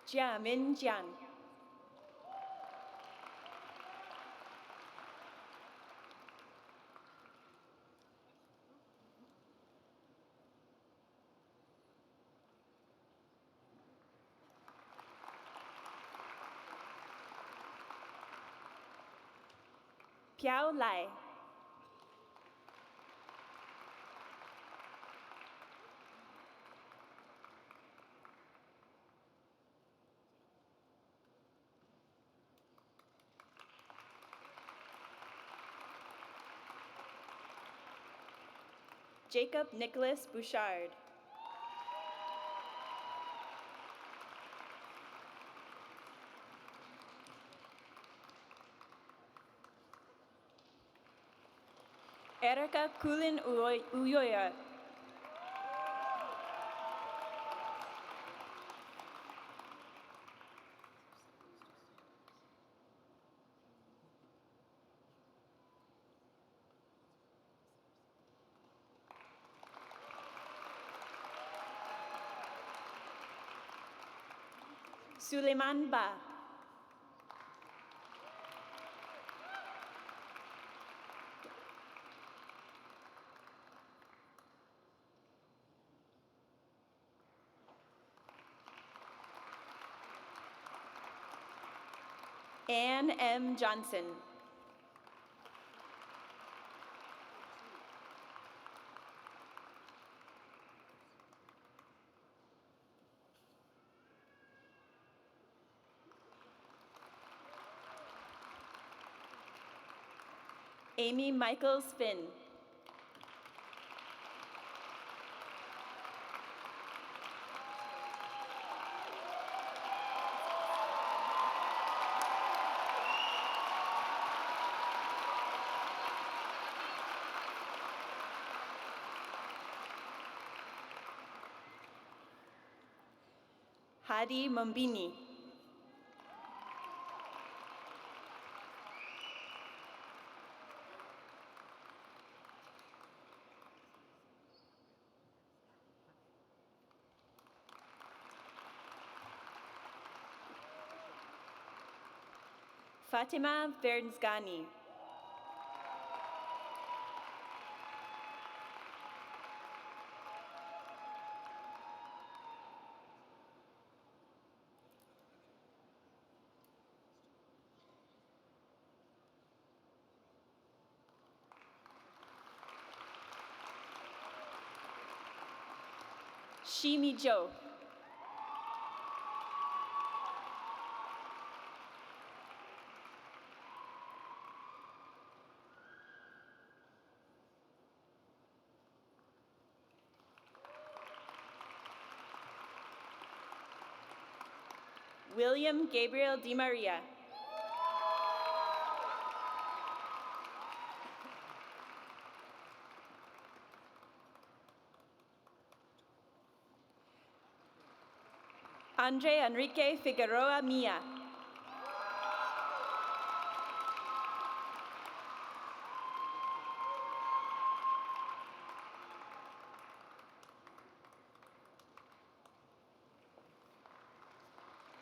Jia Min Jian. Piao Lai. Jacob Nicholas Bouchard. Erica Kulin Uyoya. Suleiman Ba. Anne M. Johnson. Amy Michaels Finn. Hadi Mombini. Fatima Vernsgani. Shimi Zhou. William Gabriel Di Maria. Andre Enrique Figueroa Mia.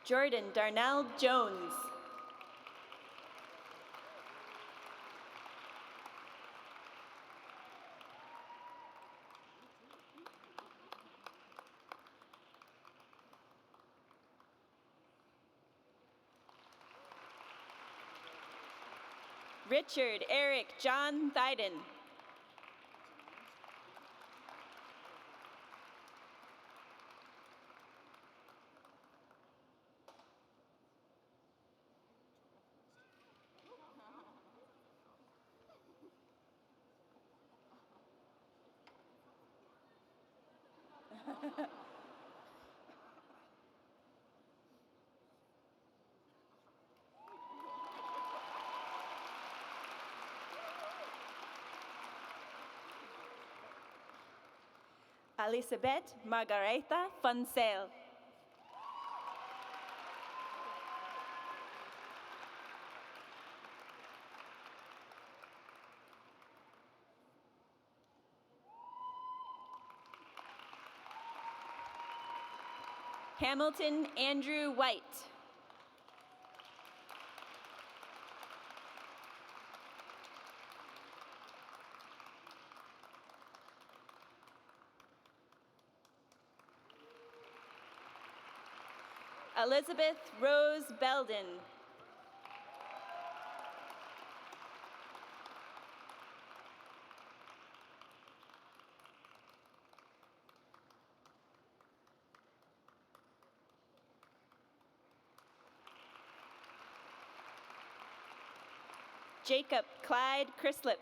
Jordan Darnell Jones. Richard Eric John Thyden. Elizabeth Margareta Fonsel. Hamilton Andrew White. Elizabeth Rose Belden. Jacob Clyde Crislip.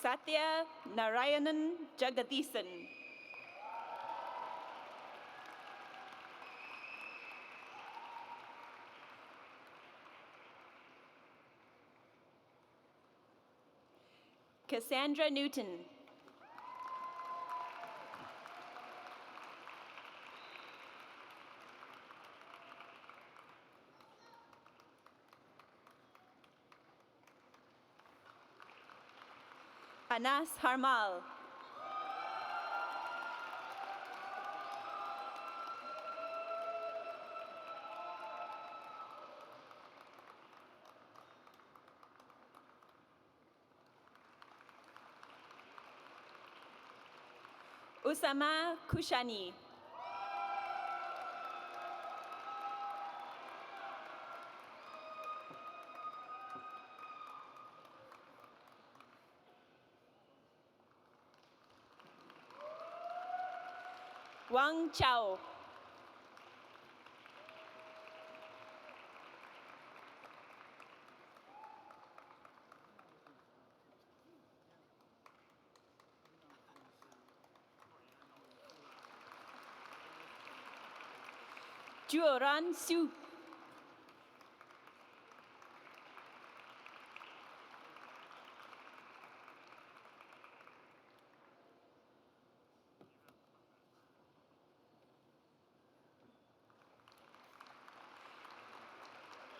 Satya Narayanan Jagadisan. Cassandra Newton. Anas Harmal. Usama Kushani. Wang Chao. Juoran Su.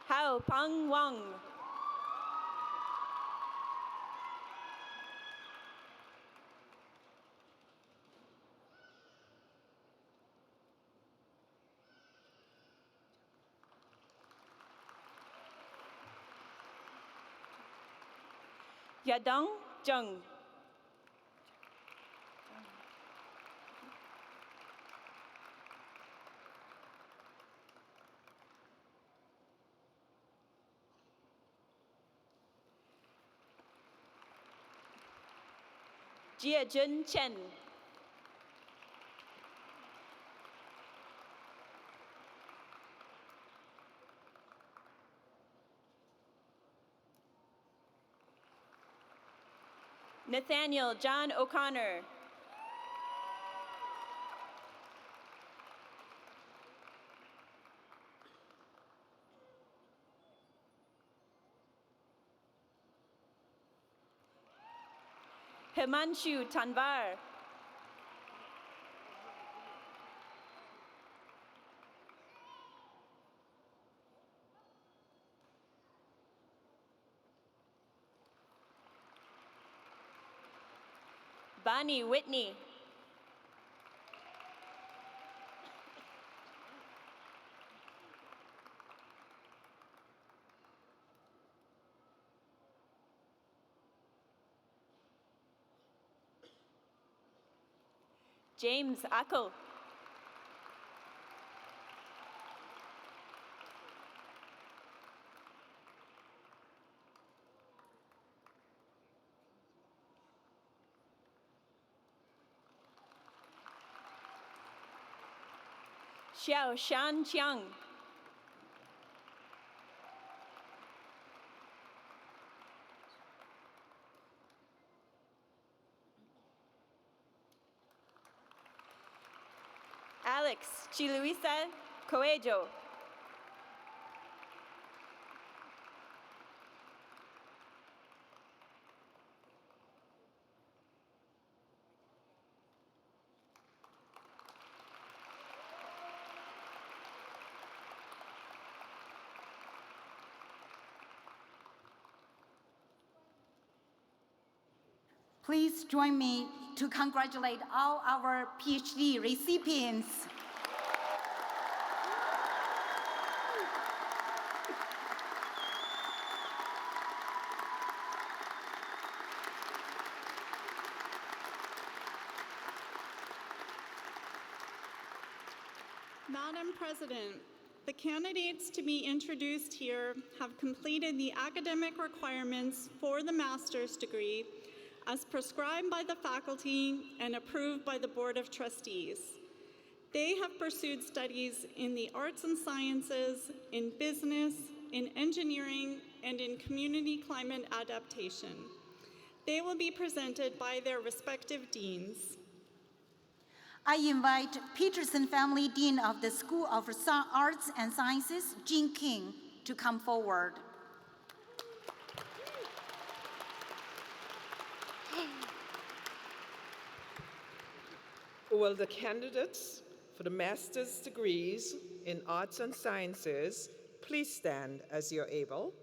Hao Pang Wang. Yadong Zheng. Jiajun Chen. Nathaniel John O'Connor. Himanshu Tanvar. Bonnie Whitney. James Ackel. Xiao Shan Chiang. Alex Chiluisa Coello. Please join me to congratulate all our PhD recipients. Madam President, the candidates to be introduced here have completed the academic requirements for the master's degree as prescribed by the faculty and approved by the Board of Trustees. They have pursued studies in the arts and sciences, in business, in engineering, and in community climate adaptation. They will be presented by their respective deans. I invite Peterson Family Dean of the School of Arts and Sciences, Jean King, to come forward. Will the candidates for the master's degrees in arts and sciences please stand as you're able?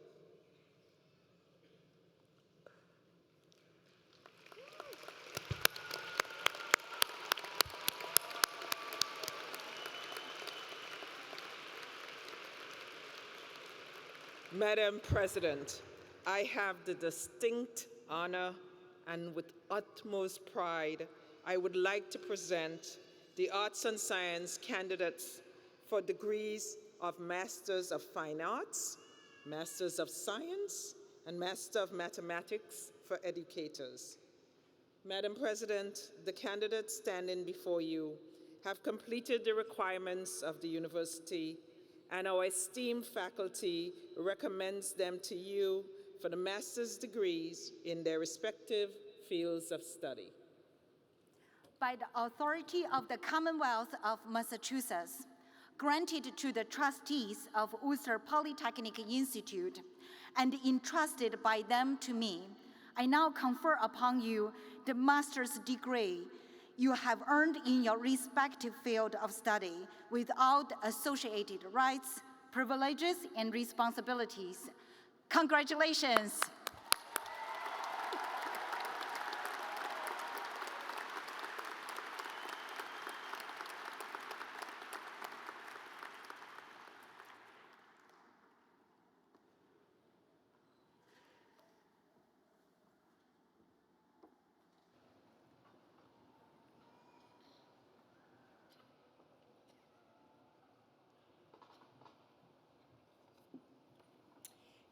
Madam President, I have the distinct honor and with utmost pride, I would like to present the Arts and Science candidates for degrees of Masters of Fine Arts, Masters of Science, and Master of Mathematics for educators. Madam President, the candidates standing before you have completed the requirements of the university, and our esteemed faculty recommends them to you for the master's degrees in their respective fields of study. By the authority of the Commonwealth of Massachusetts, granted to the trustees of Worcester Polytechnic Institute, and entrusted by them to me, I now confer upon you the master's degree you have earned in your respective field of study without associated rights, privileges, and responsibilities. Congratulations.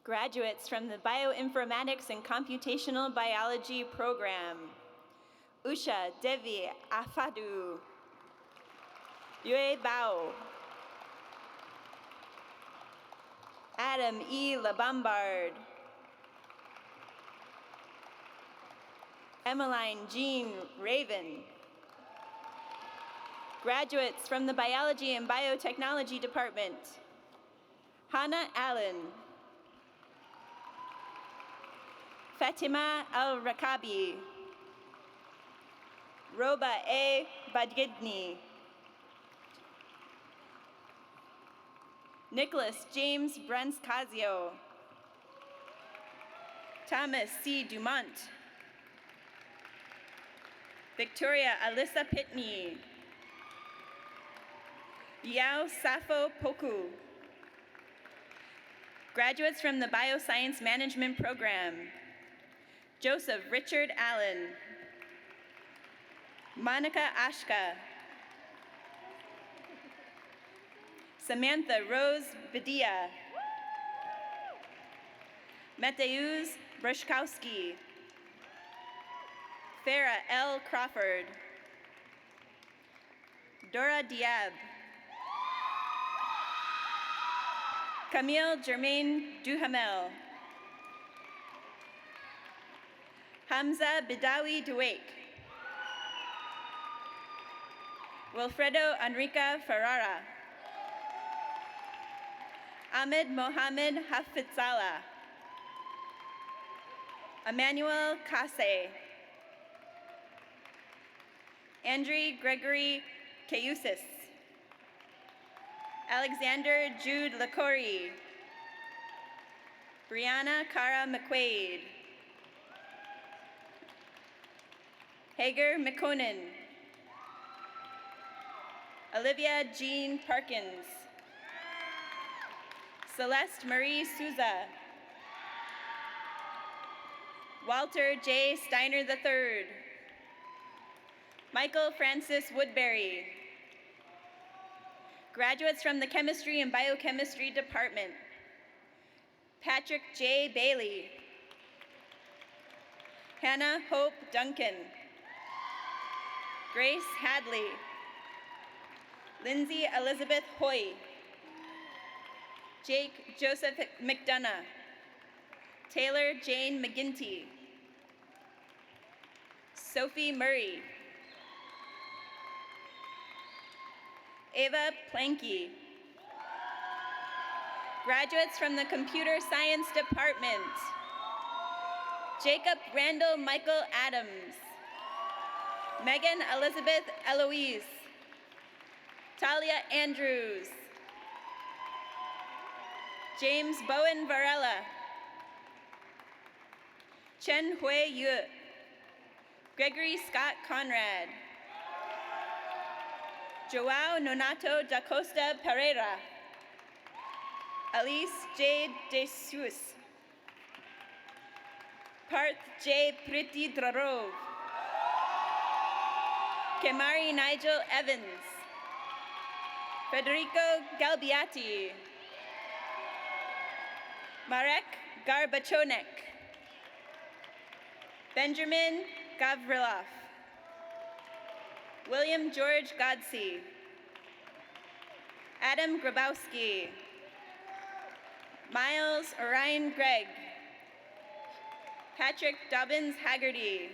Graduates from the Bioinformatics and Computational Biology program, Usha Devi Afadu, Yue Bao, Adam E. LaBombard, Emmeline Jean Raven. Graduates from the Biology and Biotechnology department, Hannah Allen, Fatima Al-Rakabi, Roba A. Badgidni, Nicholas James Branskazio, Thomas C. Dumont, Victoria Alyssa Pitney, Yao Safo Poku. Graduates from the Bioscience Management program, Joseph Richard Allen, Monica Ashka, Samantha Rose Bedia, Mateusz Breszkowski, Farah L. Crawford, Dora Diab, Camille Germain Duhamel, Hamza Bidawi Duwake, Wilfredo Enrica Ferrara. Ahmed Mohamed Hafizala. Emmanuel Kase. Andre Gregory Keusis. Alexander Jude Lacouri. Brianna Cara McQuaid. Hager McConan. Olivia Jean Parkins. Celeste Marie Souza. Walter J. Steiner III. Michael Francis Woodbury. Graduates from the Chemistry and Biochemistry Department. Patrick J. Bailey. Hannah Hope Duncan. Grace Hadley. Lindsay Elizabeth Hoy. Jake Joseph McDonough. Taylor Jane McGinty. Sophie Murray. Ava Planky. Graduates from the Computer Science Department. Jacob Randall Michael Adams. Megan Elizabeth Eloise. Talia Andrews. James Bowen Varela. Chen Hui Yu. Gregory Scott Conrad. Joao Nonato da Costa Pereira. Alice J. De Sus. Parth J. Priti Drarov. Kemari Nigel Evans. Federico Galbiati. Marek Garbachonek. Benjamin Gavrilov. William George Godsey. Adam Grabowski. Miles Orion Gregg. Patrick Dobbins Haggerty.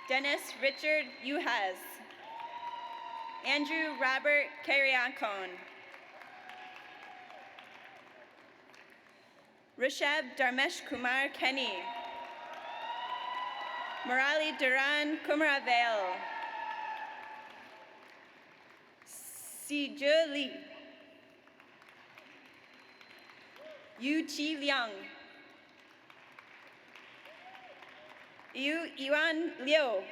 Dennis Richard Uhas. Andrew Robert Carriacon. Rishabh Dharmesh Kumar Kenny. Murali Duran Kumaravel. Sijie Li. Yu Chi Liang. Yuan Liu.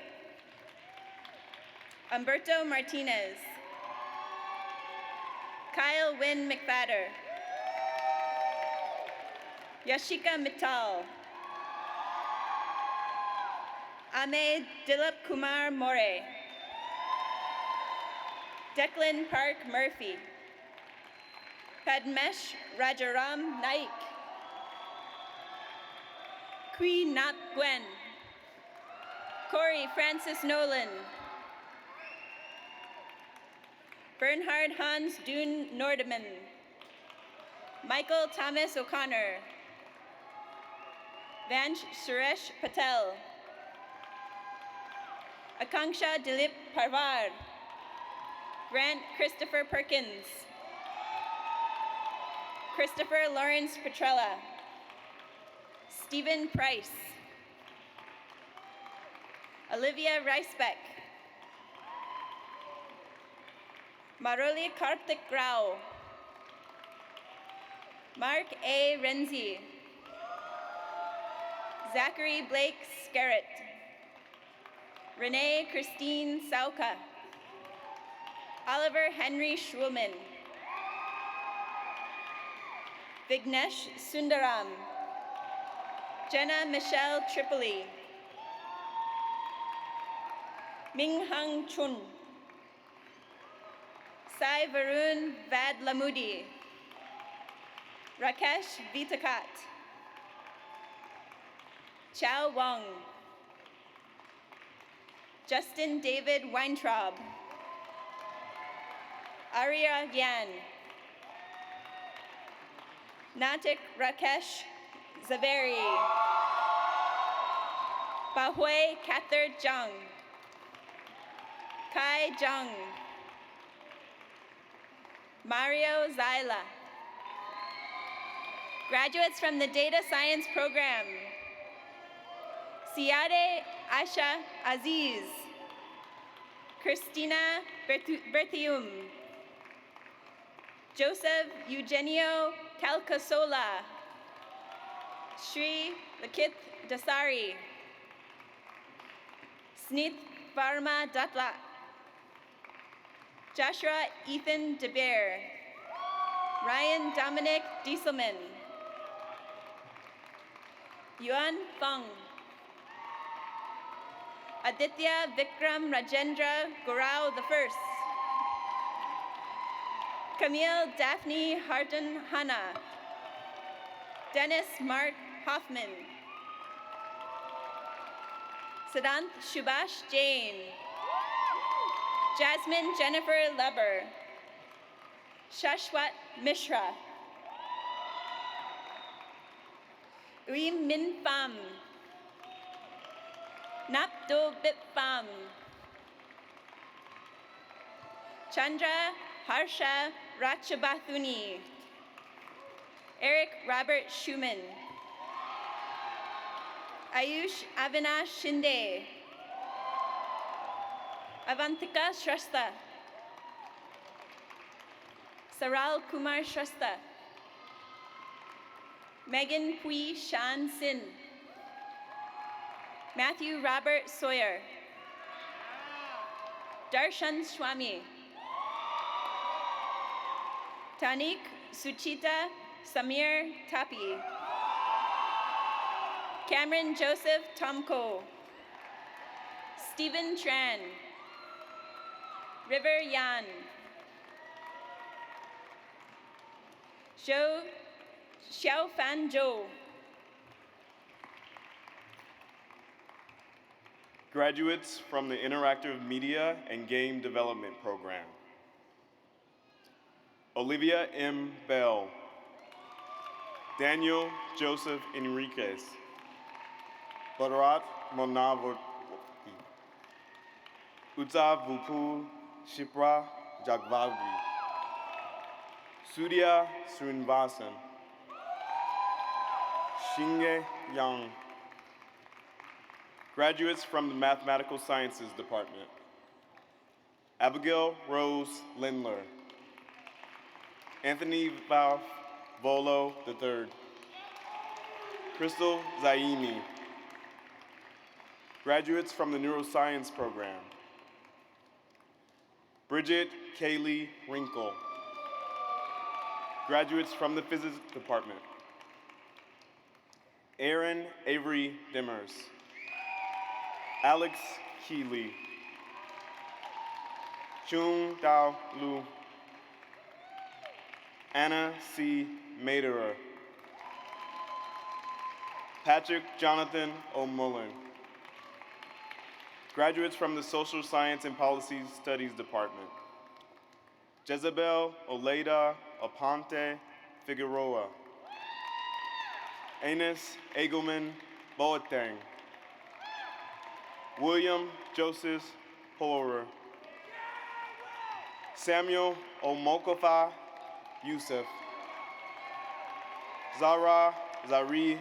Humberto Martinez. Kyle Wynn McFadder. Yashika Mittal. Ahmed Dilip Kumar More. Declan Park Murphy. Padmesh Rajaram Naik. Kui Nap Gwen. Corey Francis Nolan. Bernhard Hans Dune Nordeman. Michael Thomas O'Connor. Vansh Suresh Patel. Akanksha Dilip Parvar. Grant Christopher Perkins. Christopher Lawrence Petrella. Stephen Price. Olivia Reisbeck. Maroli Karthik Rao. Mark A. Renzi. Zachary Blake Scarrett. Renee Christine Sauka. Oliver Henry Schulman. Vignesh Sundaram. Jenna Michelle Tripoli. Ming Hang Chun. Sai Varun Vadlamudi. Rakesh Vitakat. Chao Wang. Justin David Weintraub. Arya Yan. Natik Rakesh Zaveri. Bahui Kather Jung. Kai Jung. Mario Zaila. Graduates from the Data Science Program. Siade Aisha Aziz. Christina Berthium. Joseph Eugenio Calcasola. Sri Lakith Dasari. Snith Varma Datla. Joshua Ethan DeBear. Ryan Dominic Dieselman. Yuan Fong. Aditya Vikram Rajendra Gurau I. Camille Daphne Harden Hanna. Dennis Mark Hoffman. Siddhant Subhash Jain. Jasmine Jennifer Leber. Shashwat Mishra. Uy Min Pham. Napdo Bip Pham. Chandra Harsha Ratchabathuni. Eric Robert Schumann. Ayush Avinash Shinde. Avantika Shrestha. Saral Kumar Shrestha. Megan Pui Shan Sin. Matthew Robert Sawyer. Darshan Swami. Tanik Suchita Samir Tapi. Cameron Joseph Tomko. Stephen Tran. River Yan. Xiao Fan Zhou. Graduates from the Interactive Media and Game Development Program. Olivia M. Bell. Daniel Joseph Enriquez. Bharat Monavati. Utsav Vupul Shipra Jagvalgi. Sudhya Srinvasan. Shinge Yang. Graduates from the Mathematical Sciences Department. Abigail Rose Lindler. Anthony Val Volo III. Crystal Zaimi. Graduates from the Neuroscience Program. Bridget Kaylee Winkle. Graduates from the Physics Department. Aaron Avery Dimmers. Alex Keeley. Chung Dao Lu. Anna C. Maderer. Patrick Jonathan O'Mullen. Graduates from the Social Science and Policy Studies Department. Jezebel Oleda Aponte Figueroa. Enos Egelman Boateng. William Joseph Horer. Samuel Omokofa Youssef. Zara Zari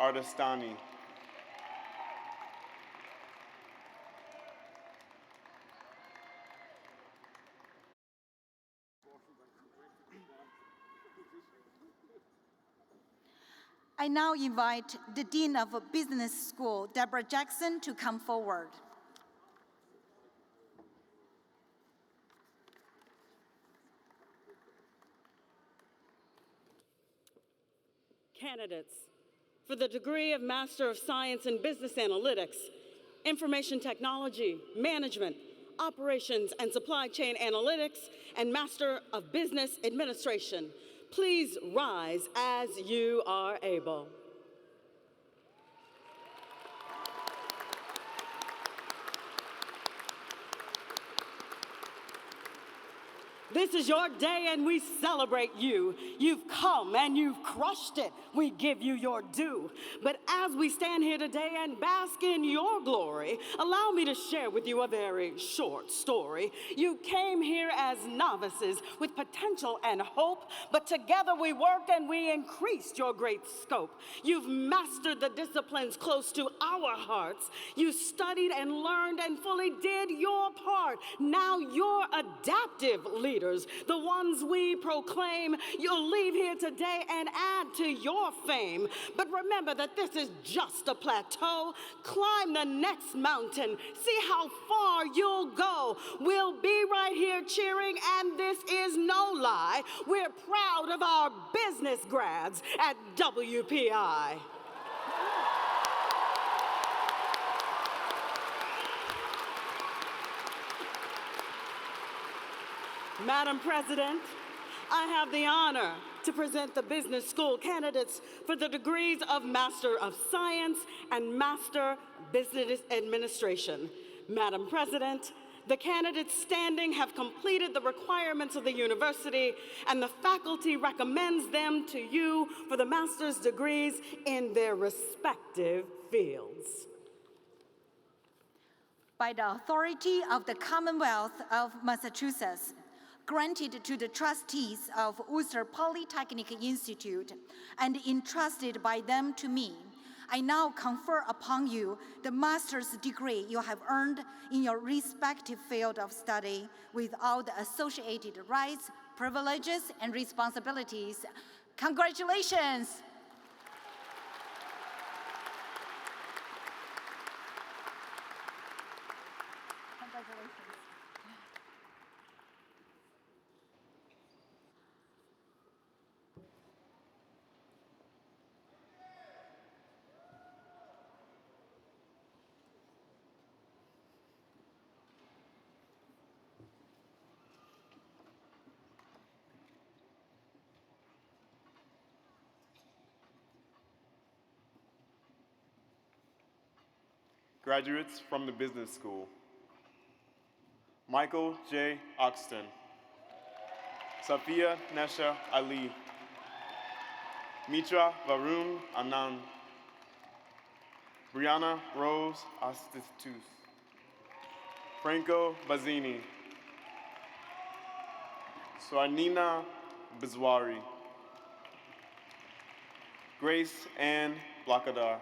Ardestani. I now invite the Dean of Business School, Deborah Jackson, to come forward. Candidates for the degree of Master of Science in Business Analytics, Information Technology, Management, Operations and Supply Chain Analytics, and Master of Business Administration, please rise as you are able. This is your day and we celebrate you. You've come and you've crushed it. We give you your due. But as we stand here today and bask in your glory, allow me to share with you a very short story. You came here as novices with potential and hope, but together we worked and we increased your great scope. You've mastered the disciplines close to our hearts. You studied and learned and fully did your part. Now you're adaptive leaders, the ones we proclaim. You'll leave here today and add to your fame. But remember that this is just a plateau. Climb the next mountain. See how far you'll go. We'll be right here cheering, and this is no lie. We're proud of our business grads at WPI. Madam President, I have the honor to present the business school candidates for the degrees of Master of Science and Master Business Administration. Madam President, the candidates standing have completed the requirements of the university, and the faculty recommends them to you for the master's degrees in their respective fields. By the authority of the Commonwealth of Massachusetts, granted to the trustees of Worcester Polytechnic Institute and entrusted by them to me, I now confer upon you the master's degree you have earned in your respective field of study with all the associated rights, privileges, and responsibilities. Congratulations! Graduates from the business school: Michael J. Oxton, Safia Nesha Ali, Mitra Varun Anand, Brianna Rose Astitus, Franco Bazzini, Swarnina Bizwari, Grace Ann Blakadar,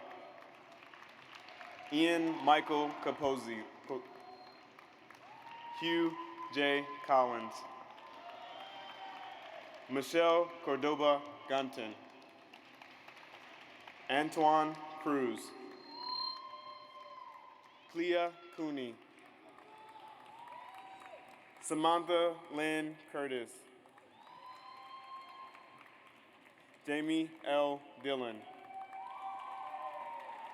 Ian Michael Capozzi, Hugh J. Collins, Michelle Cordoba Gunton, Antoine Cruz, Clea Cooney, Samantha Lynn Curtis, Jamie L. Dillon,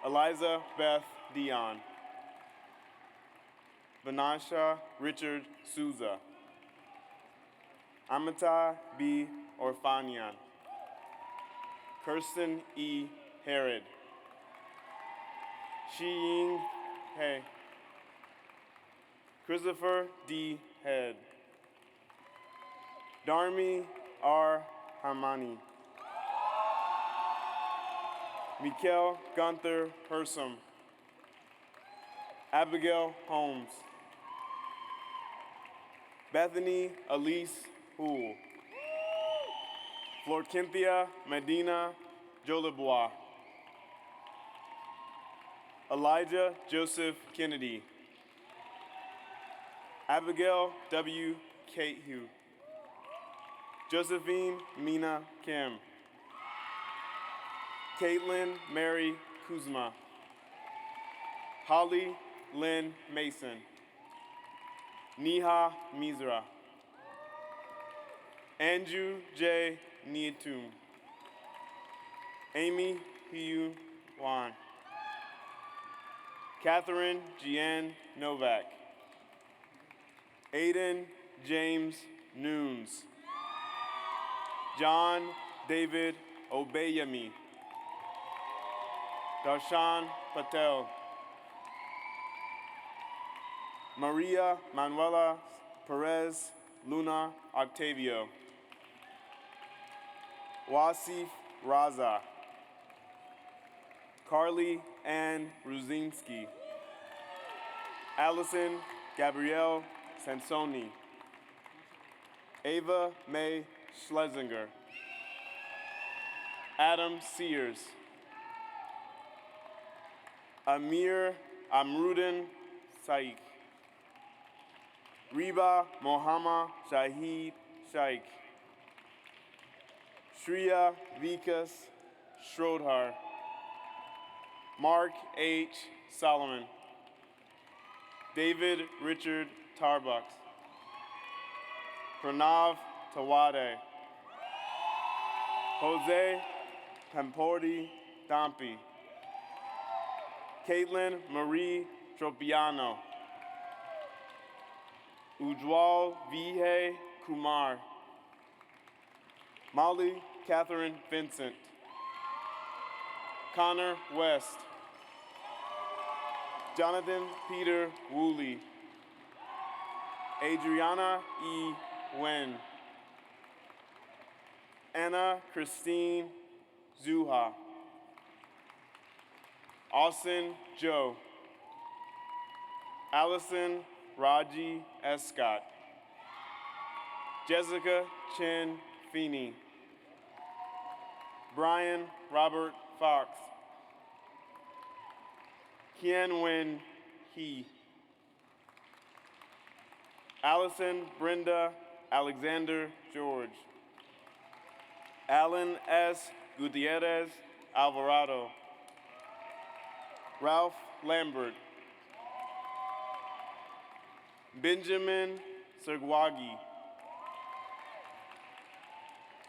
Eliza Beth Dion, Vanasha Richard Souza, Amita B. Orfanian, Kirsten E. Herod, Shiying He, Christopher D. Head, Darmi R. Hamani, Mikhail Gunther Hersom, Abigail Holmes, Bethany Elise Houle, Florcynthia Medina Jolibois, Elijah Joseph Kennedy, Abigail W. Cahew, Josephine Mina Kim, Caitlin Mary Kuzma, Holly Lynn Mason, Neha Mizra, Andrew J. Nietum, Amy Hiyu Wan, Catherine Jeanne Novak, Aiden James Nunes, John David Obeyemi, Darshan Patel, Maria Manuela Perez Luna Octavio. Wasif Raza. Carly Ann Ruzinski. Allison Gabrielle Sansoni. Ava May Schlesinger. Adam Sears. Amir Amrudin Saik. Reba Mohammed Shahid Shaikh. Shreya Vikas Schrodhar. Mark H. Solomon. David Richard Tarbuck. Pranav Tawade. Jose Pamporti Dampi. Caitlin Marie Tropiano. Ujwal Vijay Kumar. Molly Catherine Vincent. Connor West. Jonathan Peter Woolley. Adriana E. Wen. Anna Christine Zuha. Austin Joe. Allison Raji Escott. Jessica Chen Feeney. Brian Robert Fox. Kian Wen He. Allison Brenda Alexander George. Alan S. Gutierrez Alvarado. Ralph Lambert. Benjamin Sergwagi.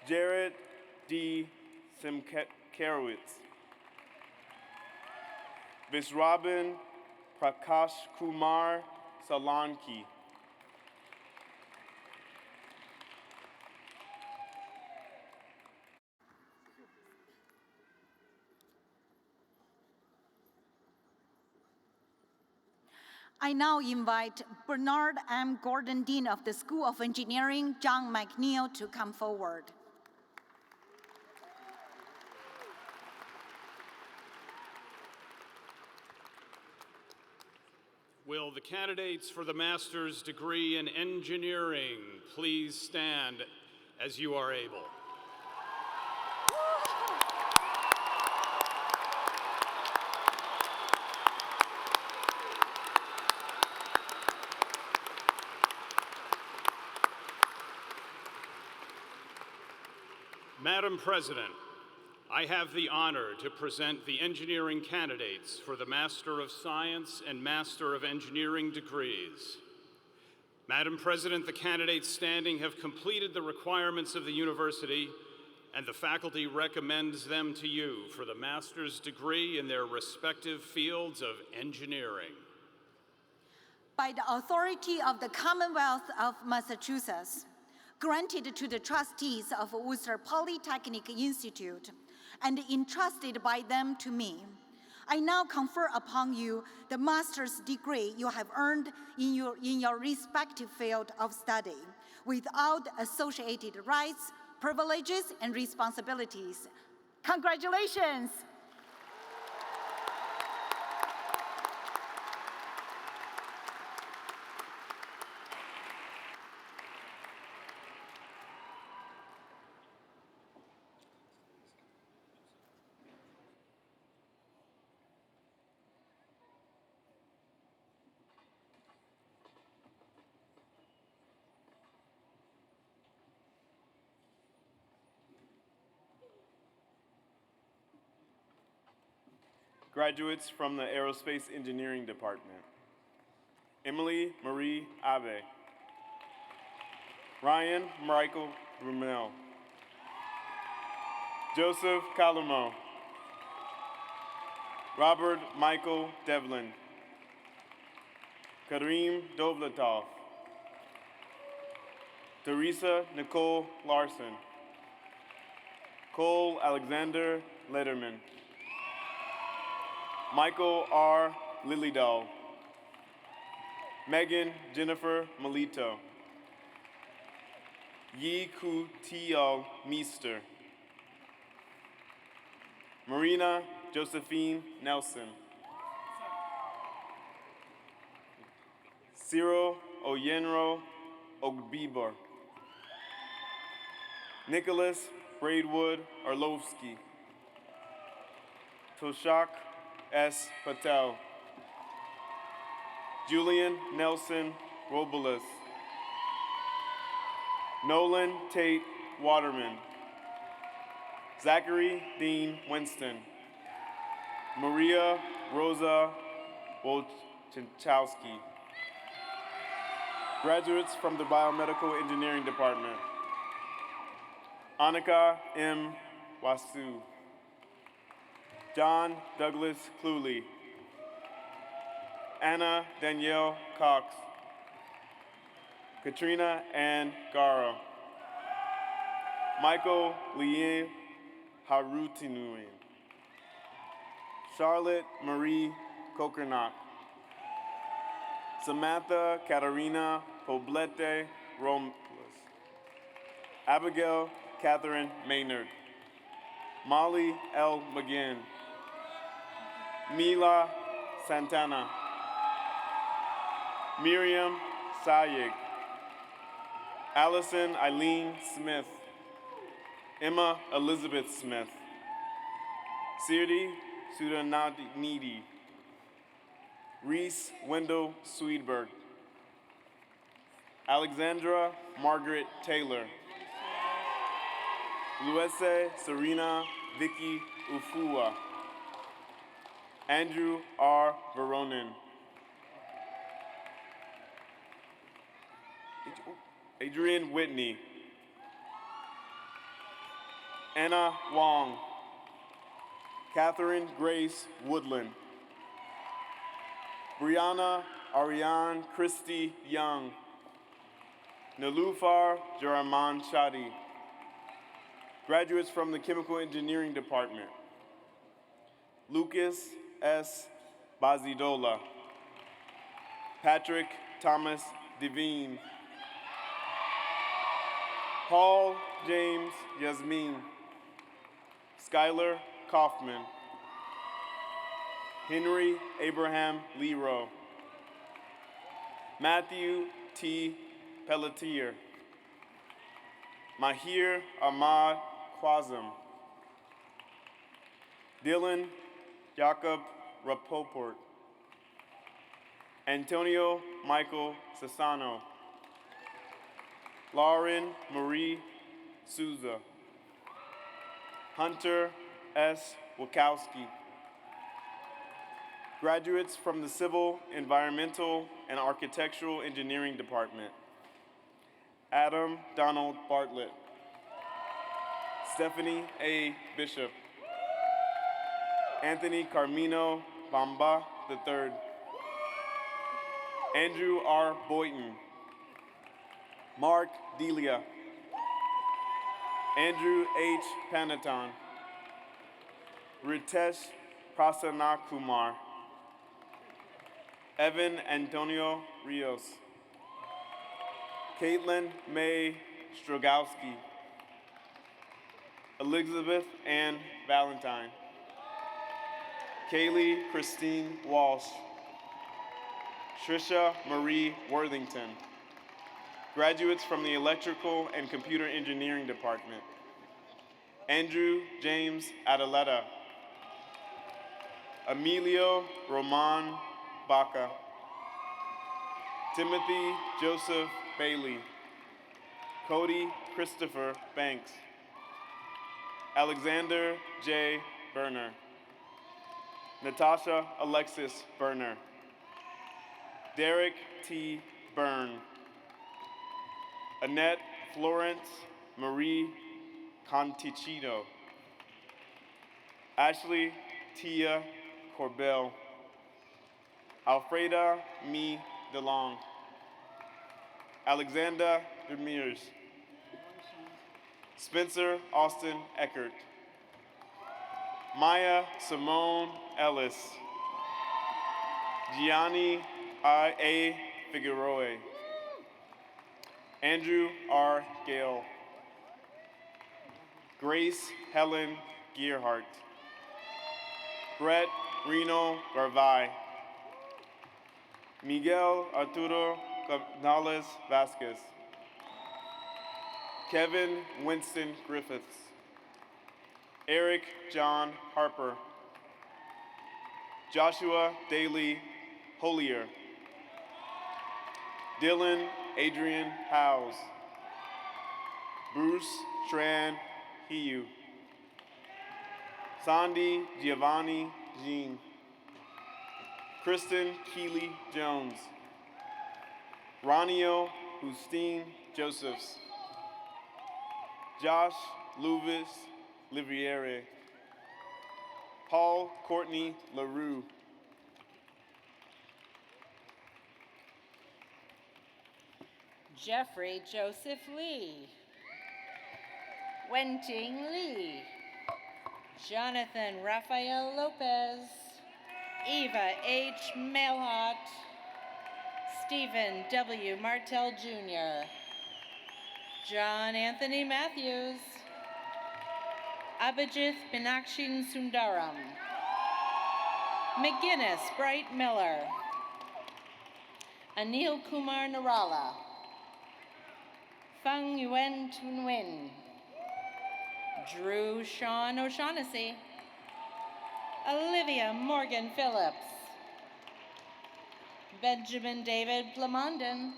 Jared D. Simkerowitz. Vishrabin Prakash Kumar Salanki. I now invite Bernard M. Gordon, Dean of the School of Engineering, John McNeil, to come forward. Will the candidates for the master's degree in engineering please stand as you are able? Madam President, I have the honor to present the engineering candidates for the Master of Science and Master of Engineering degrees. Madam President, the candidates standing have completed the requirements of the university, and the faculty recommends them to you for the master's degree in their respective fields of engineering. By the authority of the Commonwealth of Massachusetts, granted to the trustees of Worcester Polytechnic Institute, and entrusted by them to me, I now confer upon you the master's degree you have earned in your respective field of study, without associated rights, privileges, and responsibilities. Congratulations! Graduates from the Aerospace Engineering Department. Emily Marie Abe. Ryan Michael Rumel. Joseph Calamo. Robert Michael Devlin. Kareem Dovlatov. Teresa Nicole Larson. Cole Alexander Lederman. Michael R. Lillydahl. Megan Jennifer Melito. Yi Ku Tio Meester. Marina Josephine Nelson. Cyril Oyenro Ogbibor. Nicholas Braidwood Orlovsky. Toshak S. Patel. Julian Nelson Robles. Nolan Tate Waterman. Zachary Dean Winston. Maria Rosa Wolczynchowski. Graduates from the Biomedical Engineering Department. Annika M. Wasu. John Douglas Cluley. Anna Danielle Cox. Katrina Ann Gara. Michael Lee Harutinuen. Charlotte Marie Kokernak. Samantha Katarina Poblete Robles. Abigail Catherine Maynard. Molly L. McGinn. Mila Santana. Miriam Sayig. Allison Eileen Smith. Emma Elizabeth Smith. Sirdi Sudanidi. Reese Wendell Swedberg. Alexandra Margaret Taylor. Luese Serena Vicky Ufua. Andrew R. Veronin. Adrian Whitney. Anna Wong. Catherine Grace Woodland. Brianna Ariane Christie Young. Nilufar Jaraman Shadi. Graduates from the Chemical Engineering Department. Lucas S. Bazidola. Patrick Thomas Devine. Paul James Yasmin. Skylar Kaufman. Henry Abraham Lero. Matthew T. Pelletier. Mahir Ahmad Quazem. Dylan Jacob Rapoport. Antonio Michael Sassano. Lauren Marie Souza. Hunter S. Wachowski. Graduates from the Civil, Environmental, and Architectural Engineering Department. Adam Donald Bartlett. Stephanie A. Bishop. Anthony Carmino Bamba III. Andrew R. Boynton. Mark Delia. Andrew H. Panaton. Ritesh Prasannakumar. Evan Antonio Rios. Caitlin May Strogowski. Elizabeth Ann Valentine. Kaylee Christine Walsh. Trisha Marie Worthington. Graduates from the Electrical and Computer Engineering Department. Andrew James Adeletta. Emilio Roman Baca. Timothy Joseph Bailey. Cody Christopher Banks. Alexander J. Berner. Natasha Alexis Berner. Derek T. Byrne. Annette Florence Marie Conticino. Ashley Tia Corbell. Alfreda Mi DeLong. Alexander Demers. Spencer Austin Eckert. Maya Simone Ellis. Gianni A. Figueroa. Andrew R. Gale, Grace Helen Gearhart, Brett Reno Garvay, Miguel Arturo Canales Vasquez, Kevin Winston Griffiths, Eric John Harper, Joshua Daly Holier, Dylan Adrian Howes, Bruce Tran Hiu, Sandy Giovanni Jean, Kristen Keeley Jones, Ronio Justine Josephs, Josh Louvis Liviere, Paul Courtney LaRue, Jeffrey Joseph Lee, Wenting Lee, Jonathan Rafael Lopez, Eva H. Mailhot, Stephen W. Martell Jr., John Anthony Matthews, Abhijit Minakshin Sundaram, McGinnis Bright Miller, Anil Kumar Narala, Feng Yuen Tun Nguyen, Drew Sean O'Shaughnessy, Olivia Morgan Phillips, Benjamin David Plamondon,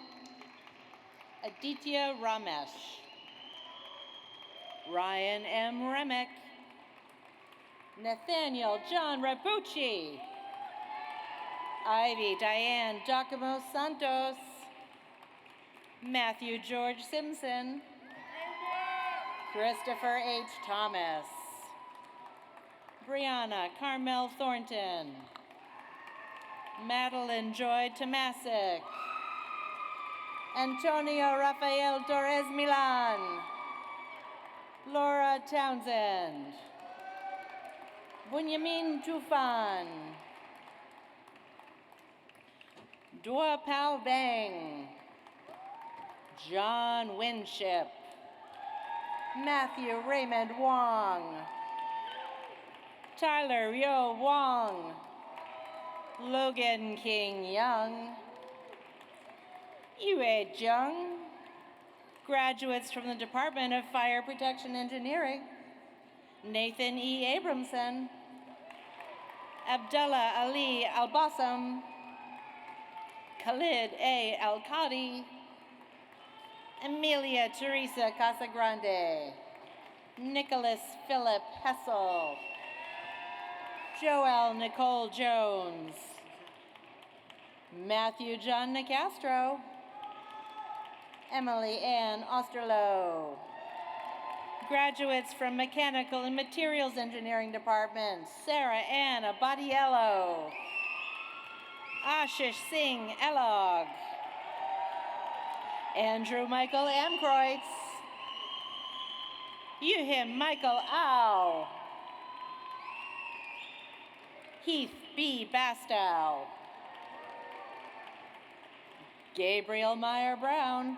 Aditya Ramesh, Ryan M. Remick, Nathaniel John Rapucci, Ivy Diane Giacomo Santos, Matthew George Simpson, Christopher H. Thomas, Brianna Carmel Thornton, Madeline Joy Tomasic, Antonio Rafael Torres Milan, Laura Townsend, Bunyamin Tufan, Dua Pao Bang, John Winship, Matthew Raymond Wong, Tyler Yo Wong, Logan King Young, Yue Jung, graduates from the Department of Fire Protection Engineering, Nathan E. Abramson, Abdullah Ali Al-Bassam, Khalid A. Al-Qadi, Emilia Teresa Casagrande, Nicholas Philip Hessel, Joelle Nicole Jones, Matthew John Nicastro, Emily Ann Osterloh, graduates from Mechanical and Materials Engineering Department, Sarah Ann Abadiello, Ashish Singh Elog, Andrew Michael Amkreutz, Yuhim Michael Au, Heath B. Bastow, Gabriel Meyer Brown,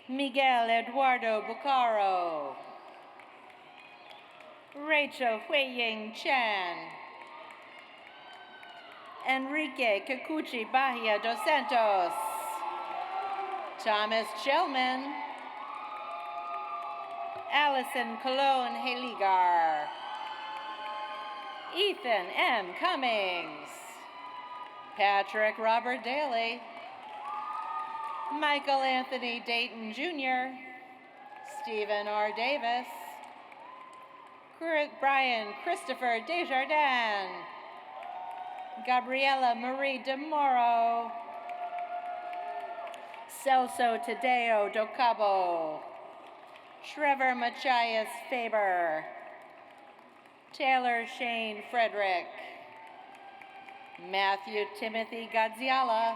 Miguel Eduardo Bucaro, Rachel Huiying Chan, Enrique Kikuchi Bahia dos Santos, Thomas Chellman, Allison Cologne Heligar, Ethan M. Cummings, Patrick Robert Daly, Michael Anthony Dayton Jr., Stephen R. Davis, Brian Christopher Desjardins, Gabriela Marie DeMoro, Celso Tadeo Docabo, Trevor Machias Faber, Taylor Shane Frederick, Matthew Timothy Gadziala,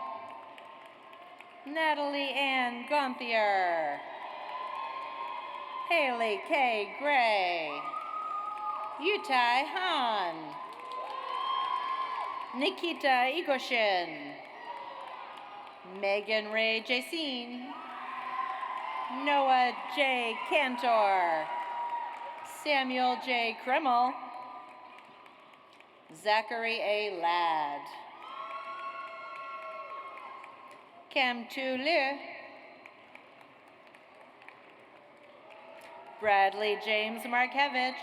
Natalie Ann Gonthier, Haley K. Gray, Yutai Han, Nikita Igoshin, Megan Ray Jacine, Noah J. Cantor, Samuel J. Krimmel, Zachary A. Ladd, Cam Tu Liu, Bradley James Markevich,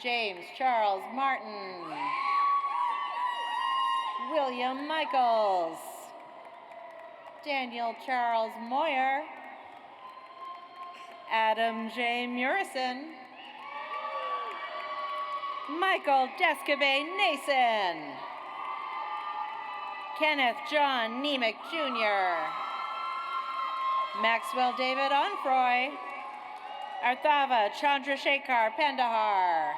James Charles Martin, William Michaels, Daniel Charles Moyer, Adam J. Murison, Michael Descabe Nason, Kenneth John Nemec Jr., Maxwell David Onfroy, Arthava Chandrasekhar Pandahar,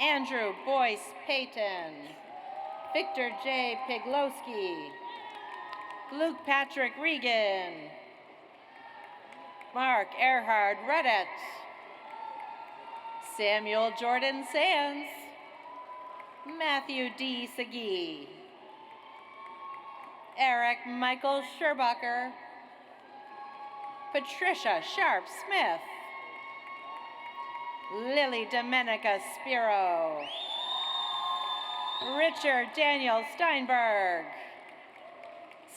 Andrew Boyce Payton, Victor J. Piglowski, Luke Patrick Regan, Mark Erhard Reddett, Samuel Jordan Sands, Matthew D. Segee, Eric Michael Scherbacher, Patricia Sharp Smith, Lily Domenica Spiro, Richard Daniel Steinberg,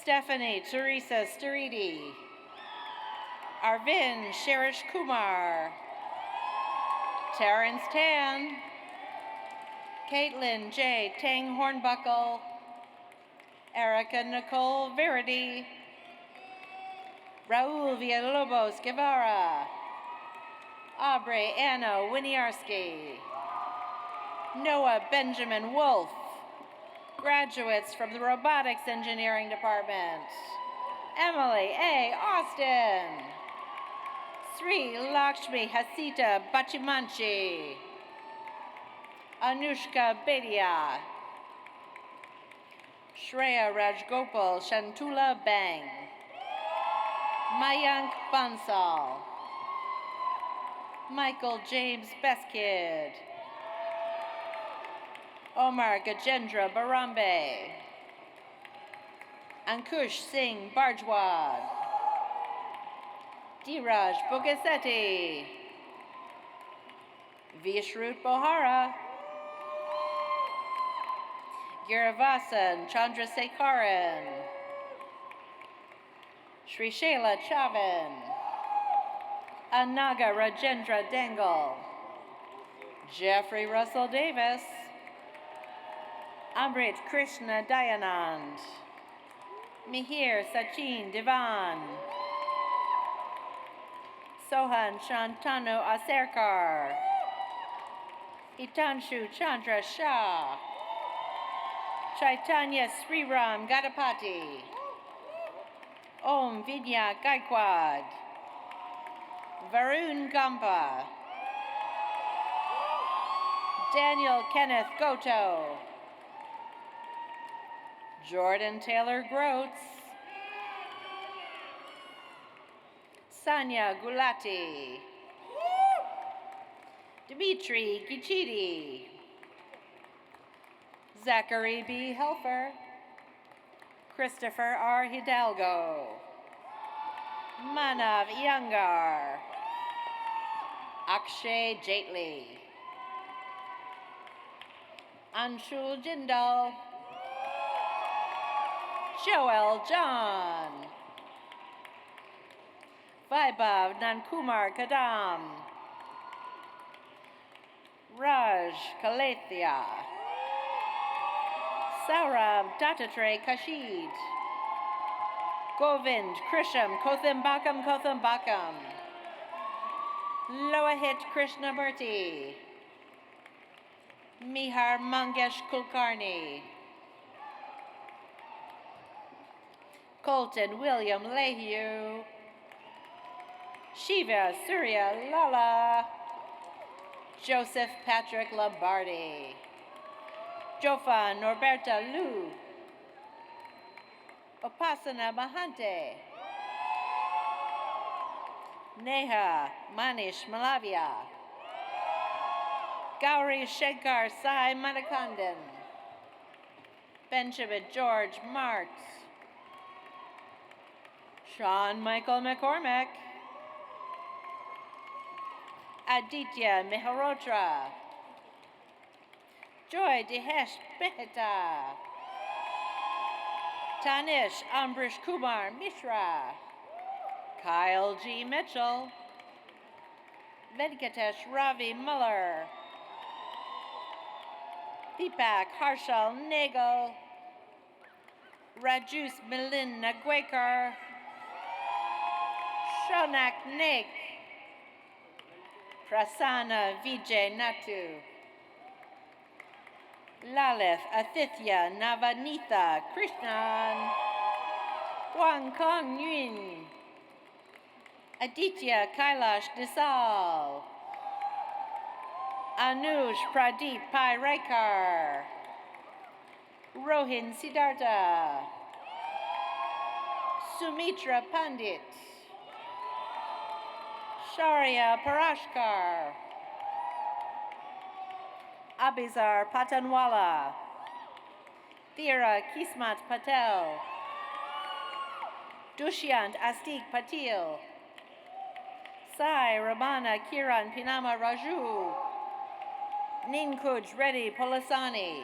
Stephanie Teresa Sturidi, Arvind Shirish Kumar, Terrence Tan, Caitlin J. Tang Hornbuckle, Erica Nicole Verity, Raul Villalobos Guevara, Aubrey Anna Winiarski, Noah Benjamin Wolf, graduates from the Robotics Engineering Department, Emily A. Austin, Sri Lakshmi Hasita Bachimanchi, Anushka Bedia, Shreya Rajgopal Shantula Bang, Mayank Bansal, Michael James Beskid, Omar Gajendra Barambe, Ankush Singh Barjwad, Dheeraj Bogasetti, Vishrut Bohara, Giravasan Chandrasekharan, Sri Shaila Chavan, Anaga Rajendra Dangle, Jeffrey Russell Davis, Amrit Krishna Dayanand, Mihir Sachin Divan, Sohan Shantanu Aserkar, Hitanshu Chandra Shah, Chaitanya Sriram Gadapati, Om Vidya Gaikwad, Varun Gampa, Daniel Kenneth Goto, Jordan Taylor Groats, Sanya Gulati, Dmitry Gichidi, Zachary B. Helfer, Christopher R. Hidalgo, Manav Iyengar, Akshay Jaitley, Anshul Jindal, Joel John, Vaibhav Nankumar Kadam, Raj Kalethia, Saurabh Dattatray Kashid, Govind Krisham Kothambakam, Lohit Krishnamurti, Mihar Mangesh Kulkarni, Colton William Lehue, Shiva Surya Lala, Joseph Patrick Lombardi, Jofa Norberta Lu, Upasana Mahante, Neha Manish Malavia, Gauri Shankar Sai Manakandan, Benjamin George Marks, Sean Michael McCormick, Aditya Mehrotra, Joy Dehesh Mehta, Tanish Ambrish Kumar Mishra, Kyle G. Mitchell, Venkatesh Ravi Muller, Deepak Harshal Nagel, Rajus Milind Nagwekar, Shonak Naik, Prasanna Vijay Natu, Lalith Aditya Navanitha Krishnan, Wang Kong Yun, Aditya Kailash Desal, Anuj Pradeep Pairaikar, Rohin Siddhartha, Sumitra Pandit, Sharia Parashkar, Abizar Patanwala, Thira Kismat Patel, Dushyant Astik Patil, Sai Ramana Kiran Pinama Raju, Ninkuj Reddy Polasani,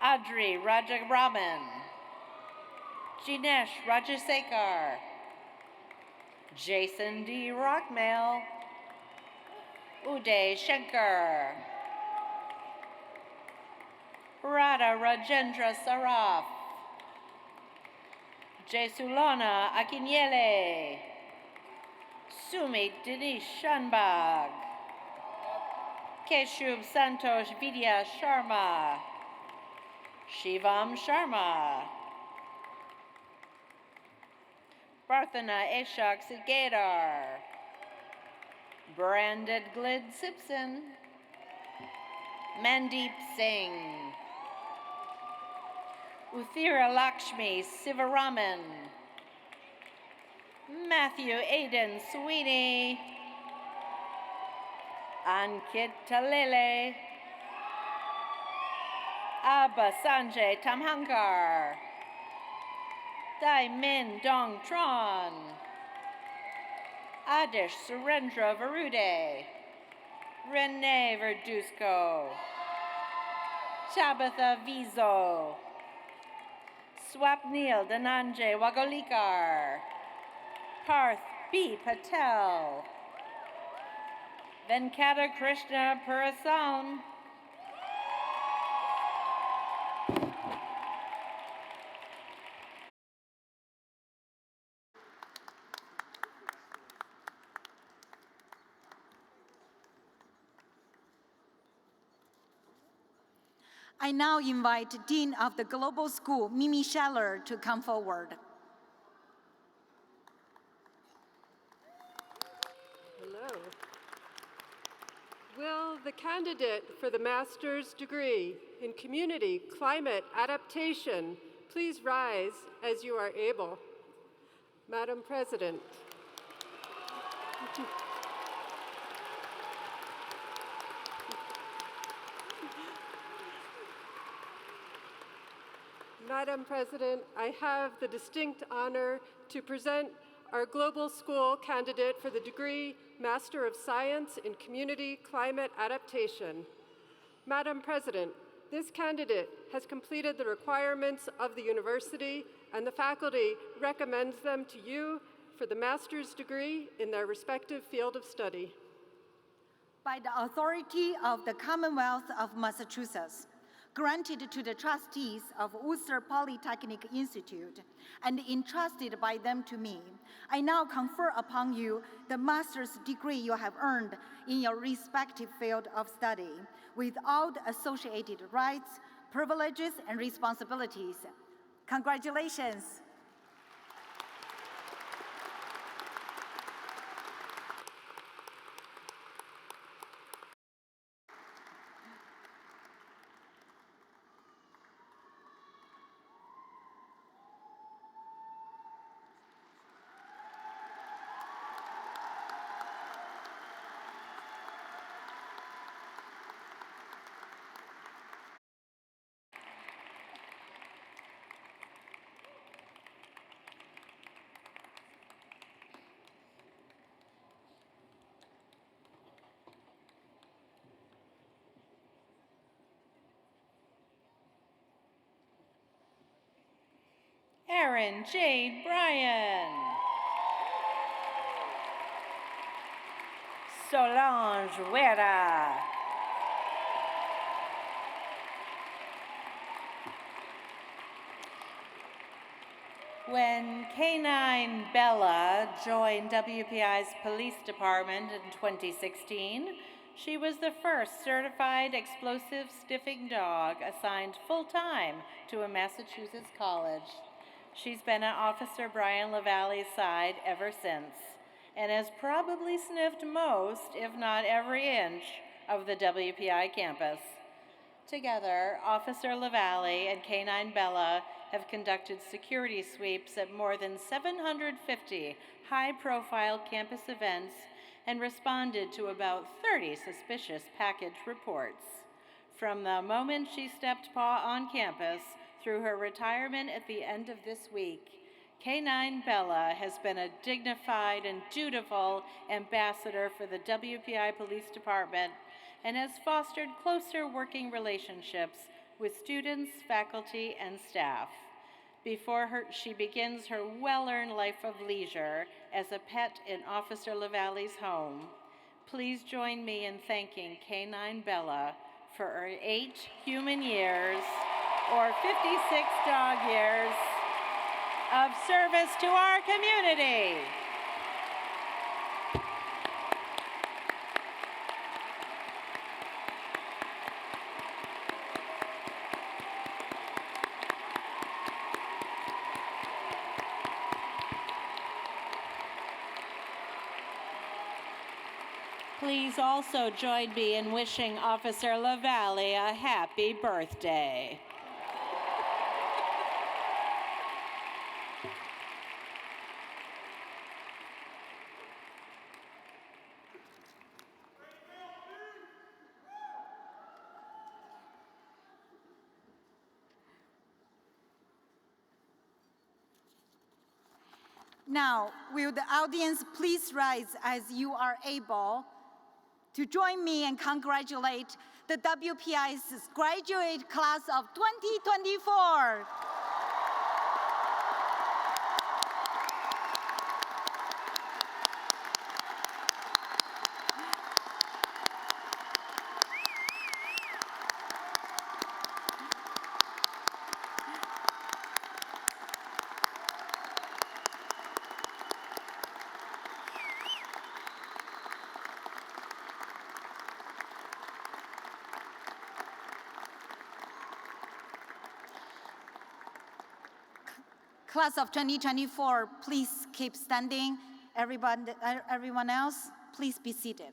Adri Rajabraman, Jinesh Rajasekar, Jason D. Rockmail, Uday Shankar, Radha Rajendra Saraf, Jesulana Akinyele, Sumit Dinesh Shanbag, Keshub Santosh Vidya Sharma, Shivam Sharma, Barthana Eshak Sidgadar, Branded Glid Simpson, Mandeep Singh, Uthira Lakshmi Sivaraman, Matthew Aiden Sweeney, Ankit Talele, Abba Sanjay Tamhankar, Dai Min Dong Tron, Adish Surendra Varude, Rene Verduzco, Tabitha Vizo, Swapnil Dhananjay Wagolikar, Parth B. Patel, Venkata Krishna Purasan, I now invite Dean of the Global School, Mimi Scheller, to come forward. Hello. Will the candidate for the master's degree in community climate adaptation please rise as you are able? Madam President. Madam President, I have the distinct honor to present our global school candidate for the degree Master of Science in Community Climate Adaptation. Madam President, this candidate has completed the requirements of the university, and the faculty recommends them to you for the master's degree in their respective field of study. By the authority of the Commonwealth of Massachusetts, granted to the trustees of Worcester Polytechnic Institute and entrusted by them to me, I now confer upon you the master's degree you have earned in your respective field of study, with all the associated rights, privileges, and responsibilities. Congratulations. Erin Jade Bryan. Solange Huerta. When Canine Bella joined WPI's police department in 2016, she was the first certified explosive sniffing dog assigned full-time to a Massachusetts college. She's been at Officer Brian LaValle's side ever since, and has probably sniffed most, if not every inch, of the WPI campus. Together, Officer LaValle and Canine Bella have conducted security sweeps at more than 750 high-profile campus events and responded to about 30 suspicious package reports. From the moment she stepped paw on campus through her retirement at the end of this week, Canine Bella has been a dignified and dutiful ambassador for the WPI Police Department and has fostered closer working relationships with students, faculty, and staff. Before she begins her well-earned life of leisure as a pet in Officer LaValle's home, please join me in thanking Canine Bella for her 8 human years, or 56 dog years, of service to our community. Please also join me in wishing Officer LaValle a happy birthday. Now, will the audience please rise as you are able to join me and congratulate the WPI's graduate class of 2024. Class of 2024, please keep standing. Everyone else, please be seated.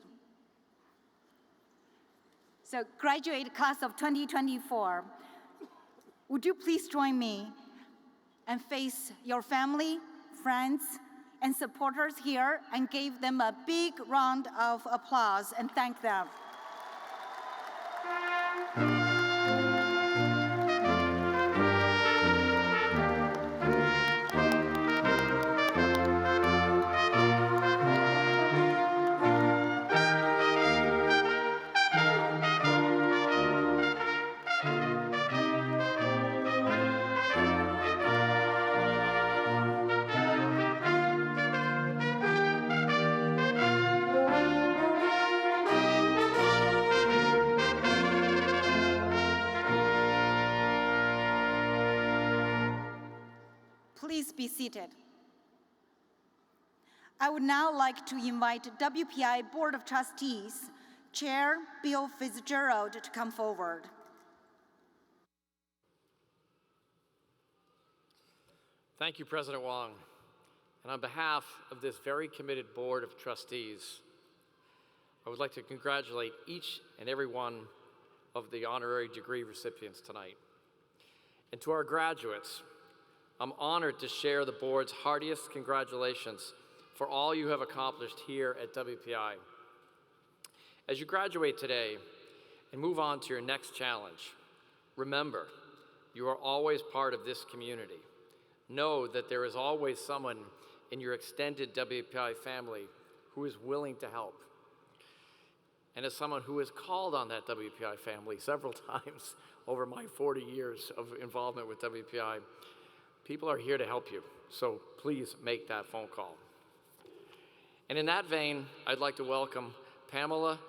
So, graduate class of 2024, would you please join me and face your family, friends, and supporters here and give them a big round of applause and thank them. Please be seated. I would now like to invite WPI Board of Trustees Chair Bill Fitzgerald to come forward. Thank you, President Wong. And on behalf of this very committed Board of Trustees, I would like to congratulate each and every one of the honorary degree recipients tonight. And to our graduates, I'm honored to share the board's heartiest congratulations for all you have accomplished here at WPI. As you graduate today and move on to your next challenge, remember, you are always part of this community. Know that there is always someone in your extended WPI family who is willing to help. And as someone who has called on that WPI family several times over my 40 years of involvement with WPI, People are here to help you, so please make that phone call. And in that vein, I'd like to welcome Pamela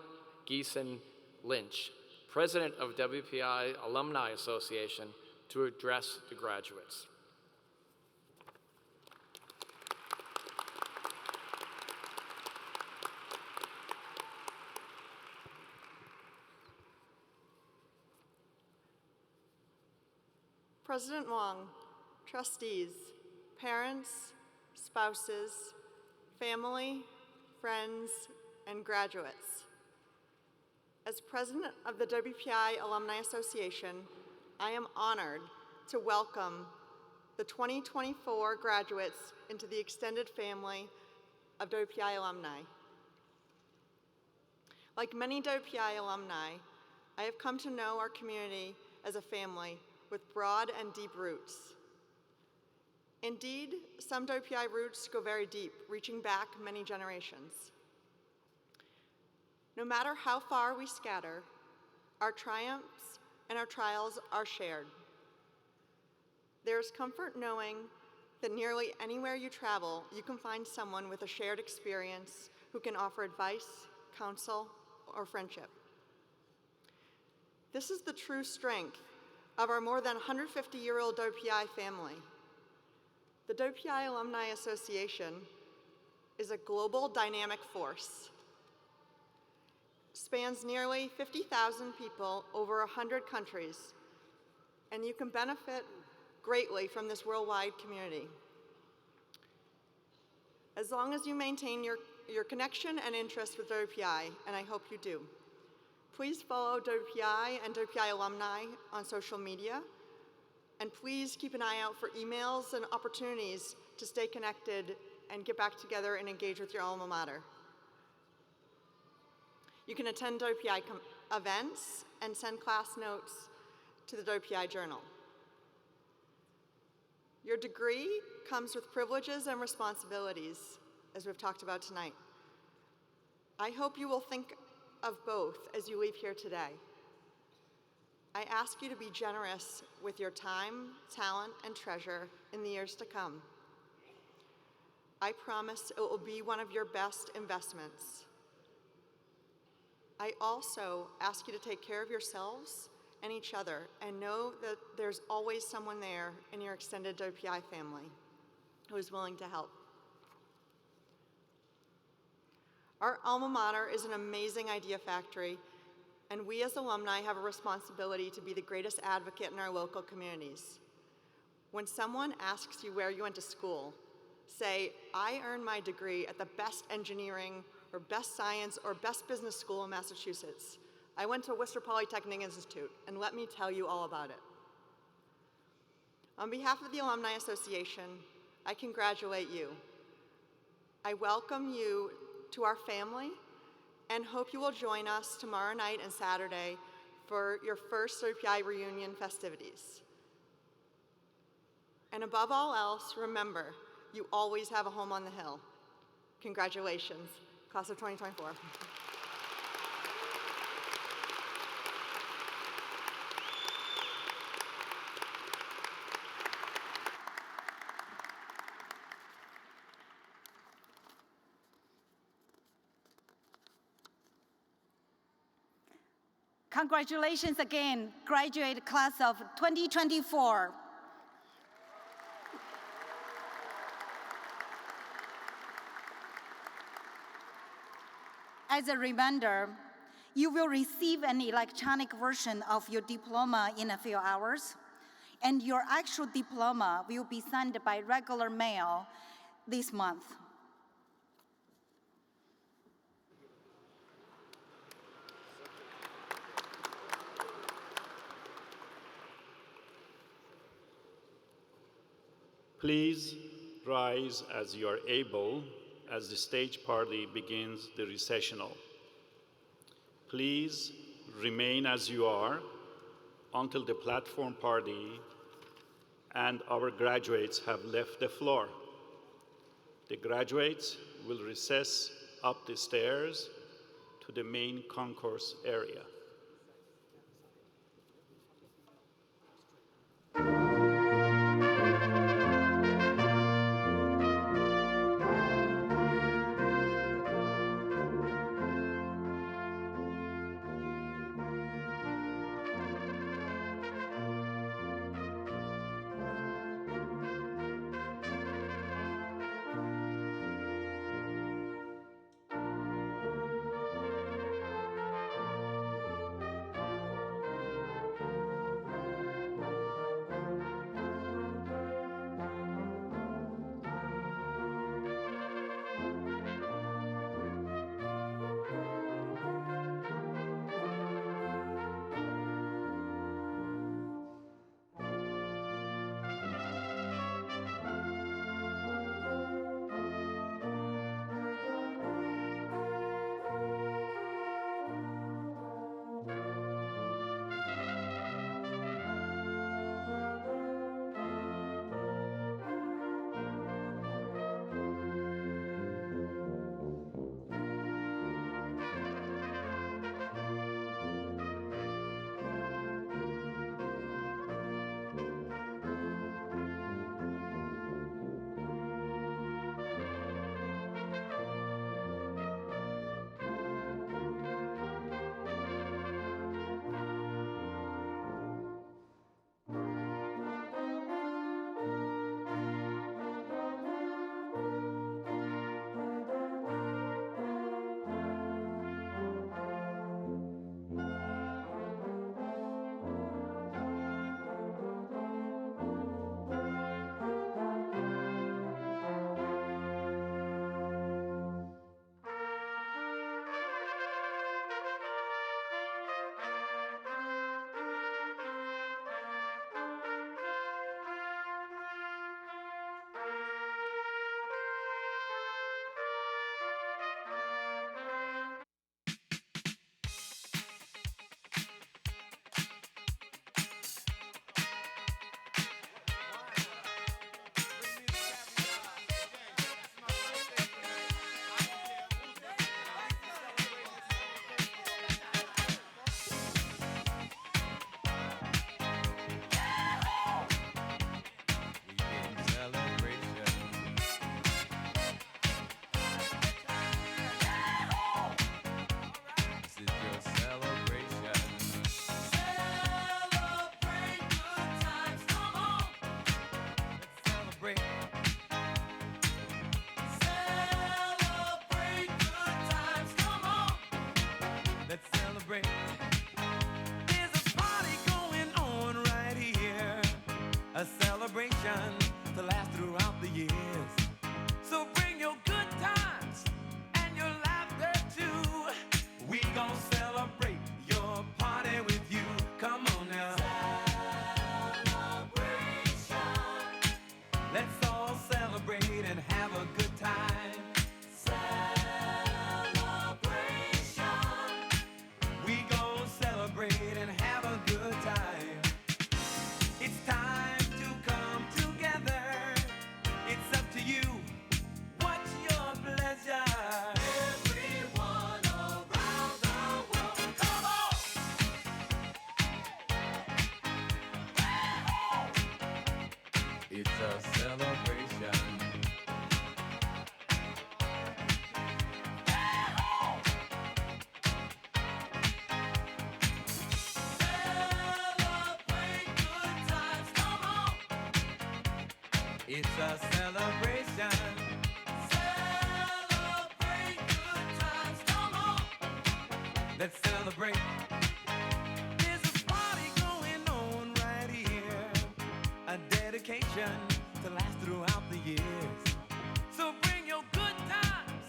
Geeson Lynch, President of WPI Alumni Association, to address the graduates. President Wong, trustees, parents, spouses, family, friends, and graduates. As president of the WPI Alumni Association, I am honored to welcome the 2024 graduates into the extended family of WPI alumni. Like many WPI alumni, I have come to know our community as a family with broad and deep roots. Indeed, some WPI roots go very deep, reaching back many generations. No matter how far we scatter, our triumphs and our trials are shared. There is comfort knowing that nearly anywhere you travel, you can find someone with a shared experience who can offer advice, counsel, or friendship. This is the true strength of our more than 150-year-old WPI family. The WPI Alumni Association is a global dynamic force. Spans nearly 50,000 people over 100 countries, and you can benefit greatly from this worldwide community. As long as you maintain your connection and interest with WPI, and I hope you do. Please follow WPI and WPI alumni on social media, and please keep an eye out for emails and opportunities to stay connected and get back together and engage with your alma mater. You can attend WPI events and send class notes to the WPI Journal. Your degree comes with privileges and responsibilities, as we've talked about tonight. I hope you will think of both as you leave here today. I ask you to be generous with your time, talent, and treasure in the years to come. I promise it will be one of your best investments. I also ask you to take care of yourselves and each other and know that there's always someone there in your extended WPI family who is willing to help. Our alma mater is an amazing idea factory, and we as alumni have a responsibility to be the greatest advocate in our local communities. When someone asks you where you went to school, say, I earned my degree at the best engineering or best science or best business school in Massachusetts. I went to Worcester Polytechnic Institute, and let me tell you all about it. On behalf of the Alumni Association, I congratulate you. I welcome you to our family and hope you will join us tomorrow night and Saturday for your first WPI reunion festivities. And above all else, remember, you always have a home on the hill. Congratulations, class of 2024. Congratulations again, graduate class of 2024. As a reminder, you will receive an electronic version of your diploma in a few hours, and your actual diploma will be sent by regular mail this month. Please rise as you are able as the stage party begins the recessional. Please remain as you are until the platform party and our graduates have left the floor. The graduates will recess up the stairs to the main concourse area. to last throughout the years. So bring your good times and your laughter too. We gon' celebrate your party with you. Come on now. Celebration. Let's all celebrate and have a good time. Celebration. We gon' celebrate and have a good time. It's time to come together. It's up to you. What's your pleasure? Everyone around the world, come on! It's a celebration. Celebrate good times, come on! It's a celebration. Celebrate good times, come on! Let's celebrate. There's a party going on right here. A dedication to last throughout the years. So bring your good times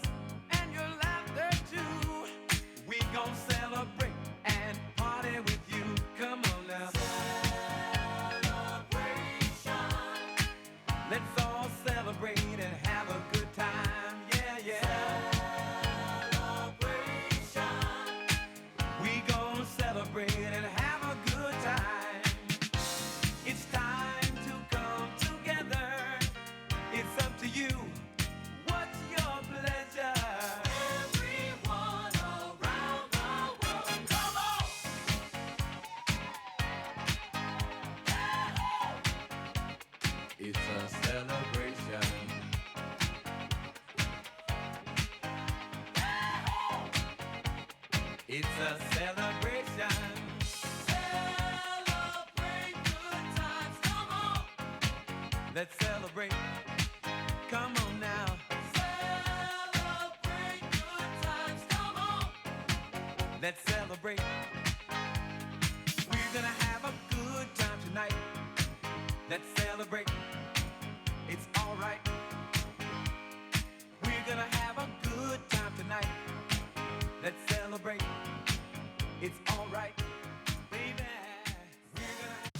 and your laughter too. We gon' celebrate and party with you. Come on now. Celebration. Let's all celebrate and have a good time. Yeah, yeah. Celebration. We gon' celebrate and have a good time. It's time to come together. It's up to you. What's your pleasure? Everyone around the world, come on! It's a celebration. It's a celebration. Celebrate good times, come on! Let's celebrate. Come on now. Celebrate good times, come on! Let's celebrate. We're gonna have a good time tonight. Let's celebrate. It's alright. We're gonna have a good time tonight. Let's celebrate. It's alright. Baby. We're gonna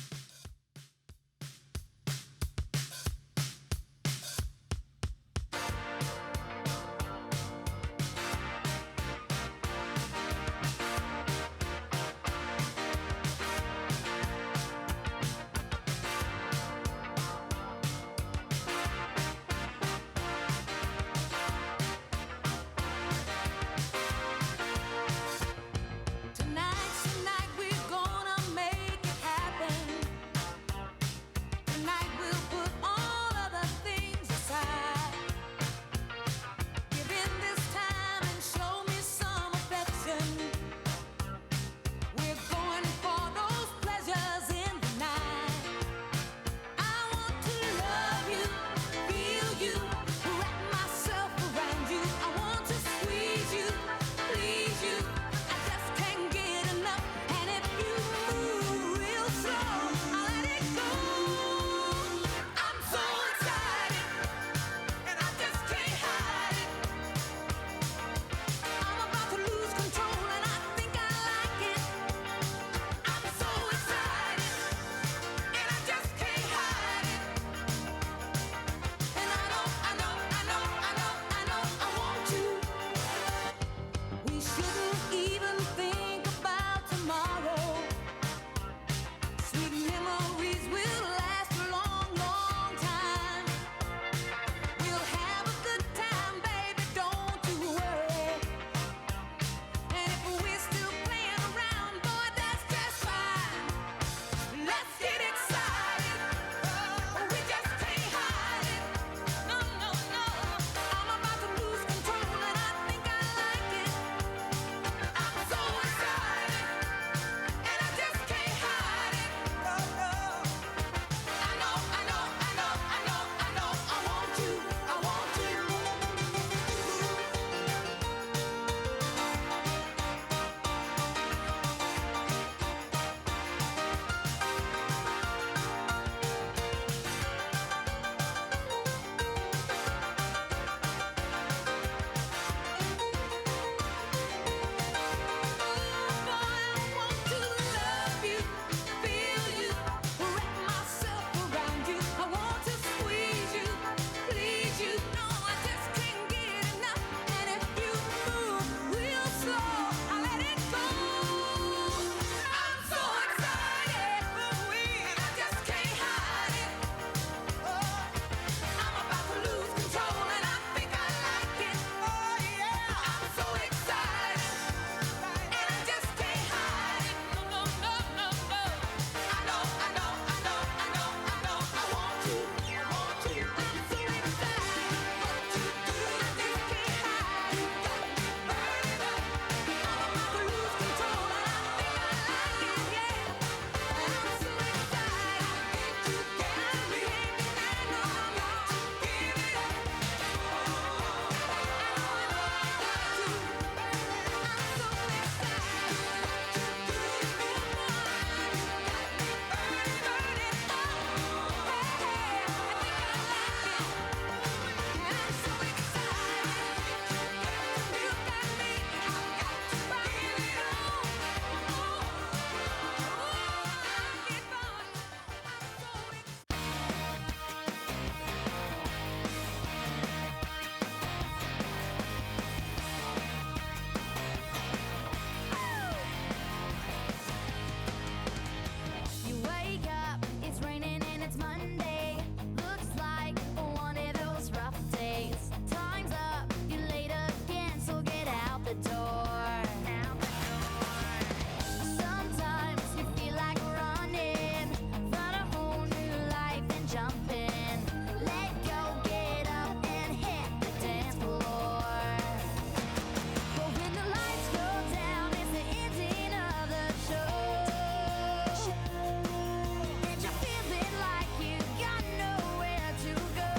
but you're feeling like you got nowhere to go.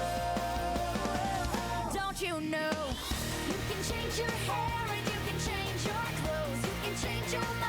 Don't you know you can change your hair and you can change your clothes, you can change your mind.